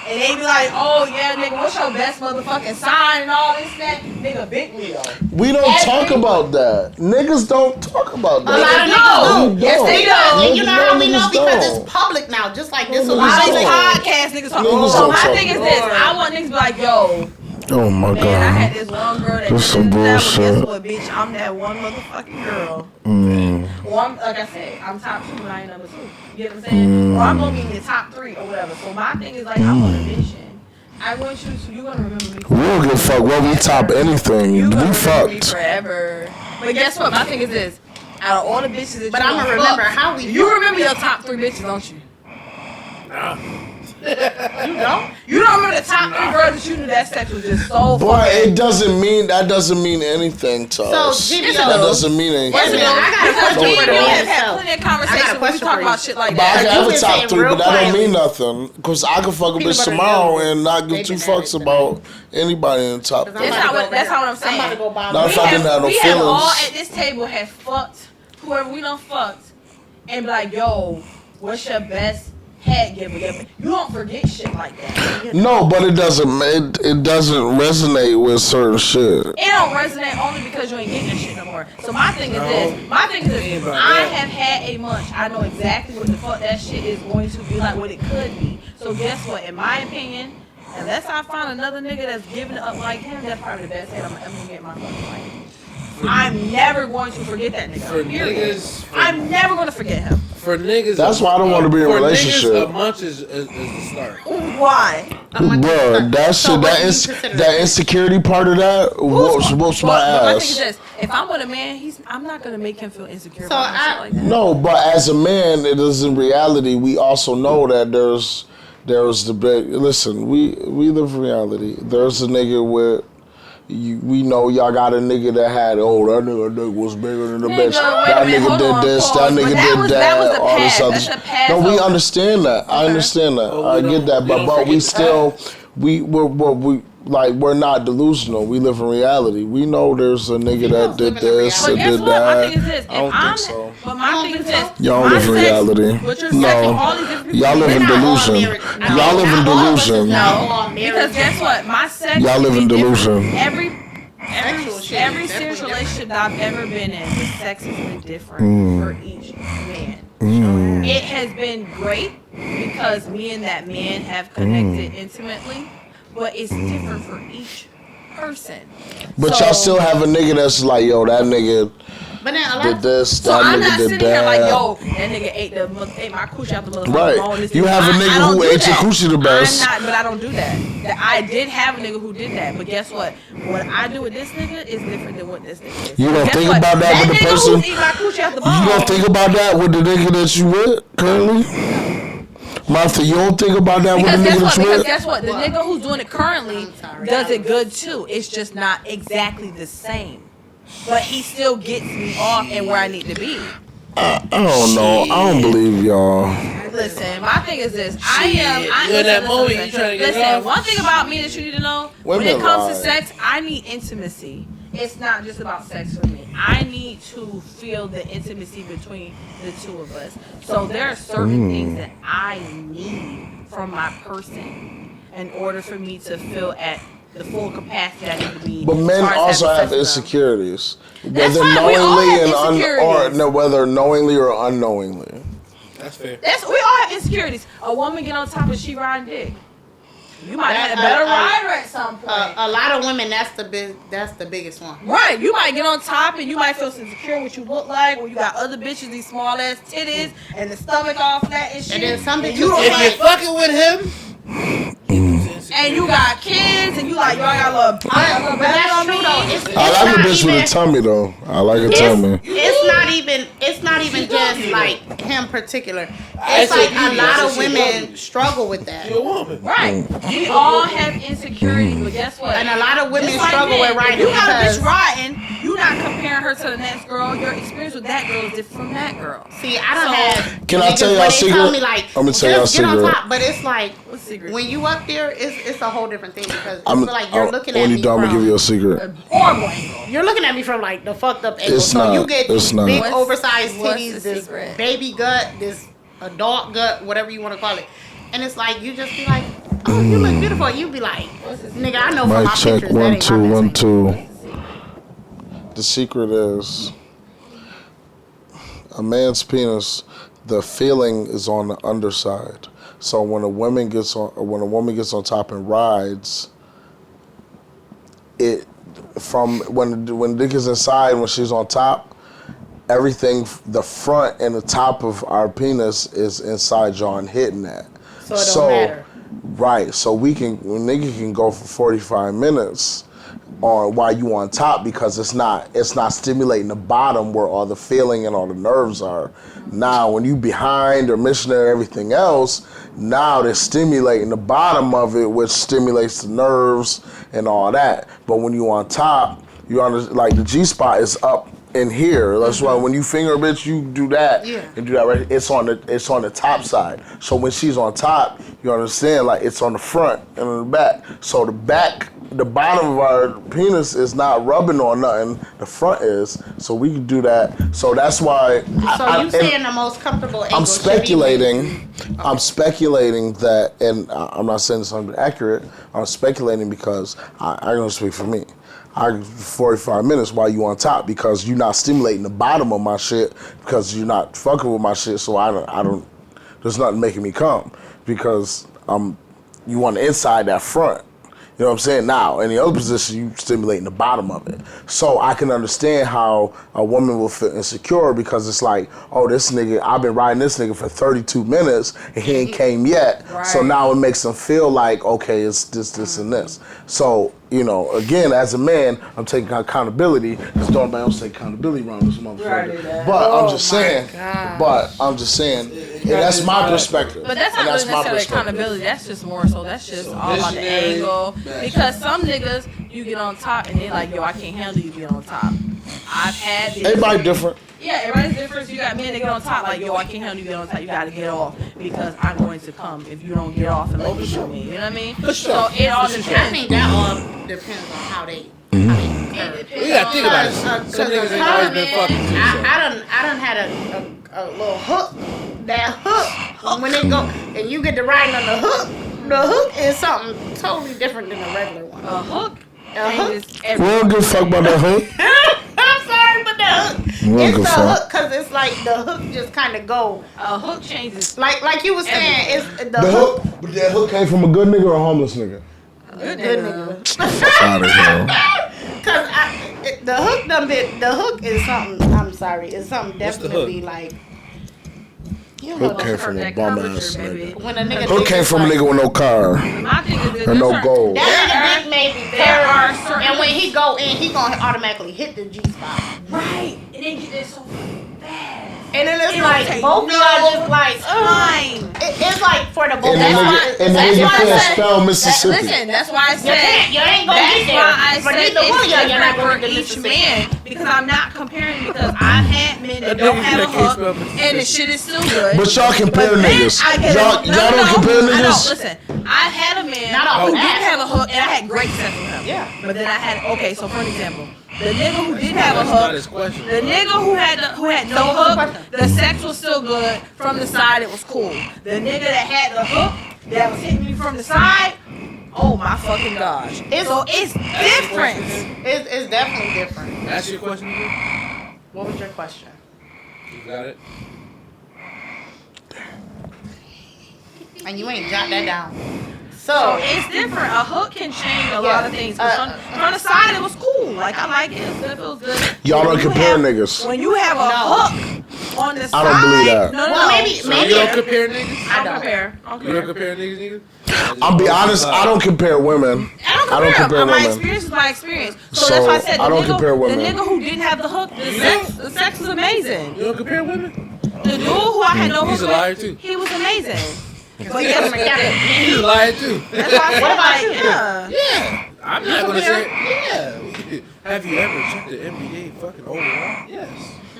And they be like, oh yeah, nigga, what's your best motherfucking sign and all this and that? Nigga, big Leo. We don't talk about that. Niggas don't talk about A that. lot of niggas do. Yes, they do. And you know how we know? Niggas Because don't. it's public now. Just like this No, was A lot of niggas these don't. podcast niggas talk. Niggas So don't my talk thing is about this: that. I want niggas to be like, yo, Oh my man, I had god. this one girl that This did some that, but guess bullshit. what, bitch? I'm that one motherfucking girl. Or I'm, like I said, I'm top 2 and I ain't number 2. You get what I'm saying? Or I'm gonna be in the top 3 or whatever. So my thing is like, I'm on a mission. I want you to, you're gonna remember me. We don't give a fuck what we top anything. You We gonna remember me fucked. forever. But guess what? My thing is this: out of all the bitches that But you I'ma gonna remember fuck, how we you fucked. remember your top 3 bitches, don't you? You know? You don't remember the top 3 girls that you knew that sex was just so Boy, fucking. it doesn't mean anything to us. Jimmy, That doesn't mean anything. Wait a minute, I got a Because question me for and you. you have had So, plenty of I got a conversations when we question talk for about you. shit like But I that. can You have a been top saying 3, real but that don't mean quietly. nothing. Because I can fuck a Peanut bitch butter tomorrow jelly. and not give They've 2 been fucks added about anybody in the top 3. That's not what I'm saying. I'm about to go buy Not We if I didn't have no we have all feelings. at this table have fucked whoever we done fucked and be like, yo, what's your best head giver? You don't forget shit like that. No, but it doesn't resonate with certain shit. It don't resonate only because you ain't getting that shit no more. So my thing is this. My thing is this. I have had a munch. I know exactly what the fuck that shit is going to be like, what it could be. So guess what? In my opinion, unless I find another nigga that's giving it up like him, that's probably the best head I'm ever gonna get in my fucking life. I'm never going to forget that nigga. For Period. niggas, I'm never going to forget him. for niggas. That's why I don't wanna be in a for relationship. Niggas, a month is the start. Why? Bruh, that So shit, what do you consider that insecurity part of that whoops my But my thing is ass. this: if I'm with a man, I'm not gonna make him feel insecure So about shit like that. No, but as a man, it is in reality. We also know that there's the big. Listen, we live in reality. There's a nigga with. We know y'all got a nigga that had that nigga was bigger than the Nigga, bitch. wait a That minute, nigga hold did on, this. pause. That But nigga that did was that. the All this past. other. That's the past No, we over. understand that. I understand that. But we I don't- get that. we But don't we forget the still we're not delusional. We live in reality. We know there's a nigga that Females did live in this But and guess did what? My that. thing is this: I don't if I'm, think so. but my thing is this: Y'all my live in sex- reality. But you're No. sexing all these different people. Y'all live in We're not all delusion. married. Y'all live in Not all of us is delusion. not No, all married. because guess what? My sex Y'all can live be in different. delusion. Sexual shit Every is serious definitely relationship that I've ever been in, the sex has been different Mm. for each man. It has been great because me and that man have connected intimately, but it's different for each person. But So- y'all still have a nigga that's like, yo, that nigga But then a lot did of this, So that I'm nigga not did sitting here like, that. yo, that nigga ate my coochie out the motherfucking Right. bone. This You have a I nigga don't who do ate your that. coochie the best. I'm not, but I don't do that. I did have a nigga who did that, but guess what? What I do with this nigga is different than what this nigga is. You don't Guess think what? about that with the nigga person- who's eating my coochie out the bone. You don't think about that with the nigga that you with currently? Martha, you don't think about that with the Because nigga guess that what? you Because with? guess what? The nigga who's doing it currently I'm sorry. does it good too. It's just not exactly the same. But he still gets me off and where I need to be. I don't know. I don't believe y'all. Listen, my thing is this. I am. You in that movie, you trying to get it Listen, off? one thing about me that you need to know: Women when it comes lie. to sex, I need intimacy. it's not just about sex for me. I need to feel the intimacy between the two of us. So there are certain things that I need from my person in order for me to feel at the full capacity I need to be. But men as far as also having have sex with them. insecurities, That's whether fine, we all knowingly have or insecurities. whether knowingly or unknowingly. That's fair. We all have insecurities. A woman get on top and she riding dick. You might have a better rider at some point. A lot of women, that's the biggest one. Right, you might get on top and you might feel insecure what you look like, or you got other bitches, these small ass titties and the stomach all flat and shit. And then some and bitches you don't say- If like, you're fucking with him, and you got kids and you like, yo, I got a little But that's true though. It's I like a not bitch with a even- tummy though. I like a tummy. It's not even just like him particular. I It's said like you, a lot I of said she women ugly. struggle with that. you're a woman. Right. We all have insecurities, but guess what? And a lot of women Just like struggle men, with riding if you got a because bitch riding, you not comparing her to the next girl. Your experience with that girl is different from that girl. see, I don't have. Can I niggas tell y'all where a they secret? tell me like, I'ma tell y'all a just get on secret. top, but it's like What's the secret? when you up there, it's a whole different thing because I'm, it's like you're looking at when me you done, I'm gonna give you a from. secret. Horrible angle. You're looking at me from like the fucked up angle. It's So not. you get It's these not. big What's- oversized what's titties, the this secret? baby gut, this adult gut, whatever you want to call it. And it's like you just be like, oh, you look beautiful. You be like, nigga, I know from Mic my check pictures 1 that 2 ain't my 1 business. 2. The secret is a man's penis. The feeling is on the underside. So when a woman gets on top and rides, it from when dick is inside, when she's on top, everything, the front and the top of our penis is inside y'all and hitting that. So it don't matter. Right. So nigga can go for 45 minutes on while you on top because it's not stimulating the bottom where all the feeling and all the nerves are. Now when you behind or missionary everything else, now they're stimulating the bottom of it, which stimulates the nerves and all that. But when you on top, like the G spot is up in here. That's why when you finger a bitch, you do that. Yeah. And do that right. It's on the top side. So when she's on top, you understand, like it's on the front and on the back. So the bottom of our penis is not rubbing on nothing. The front is. So we can do that. So that's why. So you saying the most comfortable angle I'm should be speculating. I'm speculating that, and I'm not saying it's accurate. I'm speculating because I'm gonna speak for me. 45 minutes while you on top because you're not stimulating the bottom of my shit because you're not fucking with my shit. So I don't. There's nothing making me come because you want the inside, that front. You know what I'm saying? Now, in the other position, you stimulating the bottom of it. So I can understand how a woman will feel insecure because it's like, oh, this nigga, I've been riding this nigga for 32 minutes and he ain't came yet. Right. So now it makes them feel like, okay, it's this, and this. So, you know, again, as a man, I'm taking accountability because don't nobody else take accountability around this motherfucker. But I'm just saying, and that's my perspective. But that's And not that's really my necessarily perspective. accountability. That's just more so. That's just all about the angle. Because some niggas, you get on top and they like, yo, I can't handle you being on top. I've had this. Everybody different. Yeah, everybody's different. You got men that get on top like, yo, I can't handle you get on top. You gotta get off because I'm going to come if you don't get off and let me do me. You know what I mean? So it all I depends. think that all depends on how they. We gotta think about it. Some niggas ain't always been fucking too. I done had a little hook. That hook, when they go and you get to riding on the hook is something totally different than a regular one. A hook A hook? changes We don't everything. give a fuck about that hook. I'm sorry, but the hook. We don't It's give a the fuck. hook because it's like the hook just kind of go A hook changes. like you was saying. It's the The hook. hook, but that hook came from a good nigga or a homeless nigga? Good Good nigga. nigga. Out of here. Cause the hook done been, the hook is something. I'm sorry, it's something What's the definitely like. You know, Hook came from a That bum curvature, ass baby. nigga. when a nigga Hook dick came is from a like- nigga with no car My thing is and no different. gold. That nigga dick may be There are curved, certain- and when he go in, he gonna automatically hit the G spot. Right. And they get there so fast. And then it's It like don't take both of y'all just like. Time. It's like for the both And of the y'all. nigga, and the That's nigga why I can't said- spell Mississippi. Listen, that's why I You said. can't. You ain't gonna That's get there. why I For said neither one of y'all, it's you're not different gonna for get each the man because I'm not comparing because I've had men that don't have a hook and the shit is still good. But y'all compare But then niggas. I get Y'all don't compare I niggas? don't. Listen, I had a man Not off who the didn't ass. have a hook, and I had great sex with him. Yeah. But then I had so for an example, the nigga who didn't have a That's not hook, his question. the nigga who had no hook, the sex was still good. From the side, it was cool. The nigga that had the hook, that was hitting me from the side, oh my fucking gosh. So it's different. It's definitely different. That's your question again? What was your question? You got it? And you ain't jot that down. So So it's different. A hook can change a lot of things. But from the side, it was cool. Like I like it. It feels good. Y'all don't When you compare have- niggas. When you have a hook on the side, I don't believe that. No, Well, maybe- So maybe- you don't compare niggas? I don't compare. You don't compare niggas, nigga? I'll be honest, I don't compare women. I don't compare. My experience is my experience. So that's why I said I don't compare women. The nigga who didn't have the hook, the sex was amazing. You don't compare women? The dude who I had no hook He's a with, liar too. he was amazing. But yes, He's a liar too. that's why I said, What about like, you? yeah. Yeah. I'm not gonna say yeah. Have you ever checked the NBA fucking overall? Yes.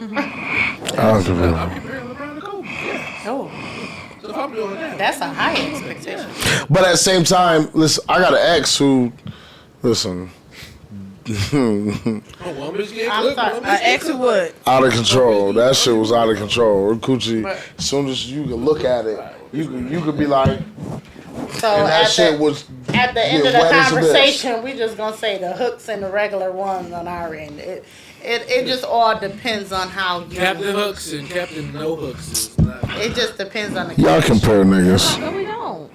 I don't compare. I'm comparing LeBron to Kobe. Yes. oh, So if I'm doing that, that's a high expectation. But at the same time, listen, I got an ex who, listen, one bitch get I'm cooked, sorry. one bitch get Ex who would. out of control. That shit was out of control. Her coochie, as soon as you could look at it, you could be like, So and that shit was at the end of the wet as a bitch. conversation, we just gonna say the hooks and the regular ones on our end. It just all depends on how you. Captain Hooks and Captain No Hooks is not. It just depends on the. Y'all compare niggas. No, we don't.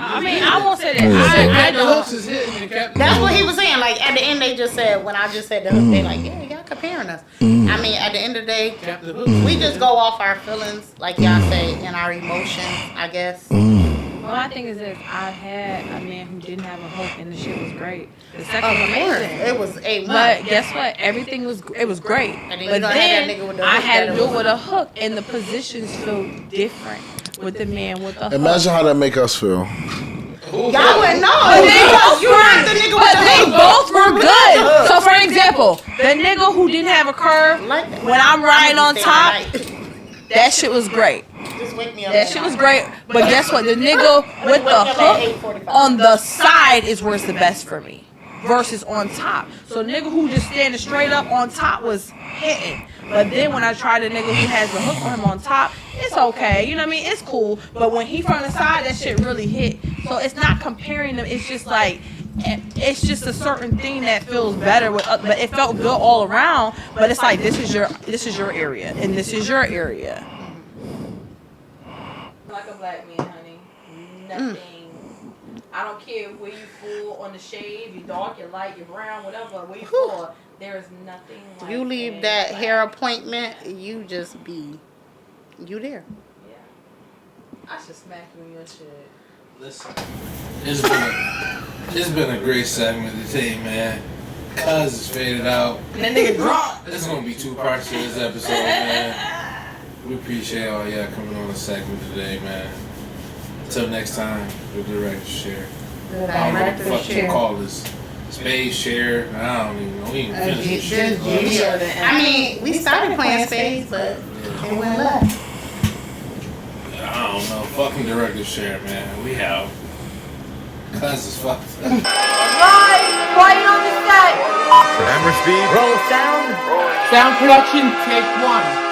I mean, I won't say that. Yeah. I Captain know. Hooks is hitting and Captain That's No what he Hooks. was saying. Like at the end, they just said when I just said the hook, they like, yeah, y'all comparing us. I mean, at the end of the day, Captain Hooks. we just go off our feelings, like y'all say, and our emotions, I guess. Well, my thing is this: I had a man who didn't have a hook, and the shit was great. The sex was amazing. It was a But guess what? Everything was great. And then you But gonna have then that nigga with the I hook had that to do was- it with a hook, and the positions feel different with the man with the hook. Imagine how that make us feel. Y'all wouldn't know. But they both You heard the nigga with but the they hook. both were good. So for example, the nigga who didn't have a curve, Like, when I'm riding on top, Just that shit was great. wake me up. That shit was great. But guess what? The nigga with the hook on the side is where it's the best for me versus on top. So nigga who just standing straight up on top was hitting. But then when I try the nigga who has the hook on him on top, it's okay. You know what I mean? It's cool. But when he from the side, that shit really hit. So it's not comparing them. It's just like, it's just a certain thing that feels better with. But it felt good all around. But it's like this is your area and this is your area. Like a black man, honey. Nothing. I don't care where you fall on the shade, you dark, you light, you brown, whatever. Where you fall, there is nothing like You leave a that black hair appointment, you just be, you there. Yeah. I should smack you in your shit. Listen, it's been a great segment today, man. Cuz is faded out. That nigga drunk. There's gonna be 2 parts to this episode, man. We appreciate all y'all coming on the segment today, man. Until next time, the director share. I don't know what the fuck you call this. Space share. I don't even know. We ain't finished this shit. I mean, we started playing spades, but it went left. I don't know. Fucking director share, man. We out. Cuz is fucked up. Right on the set. Camera speed. Roll sound. Sound production, take 1.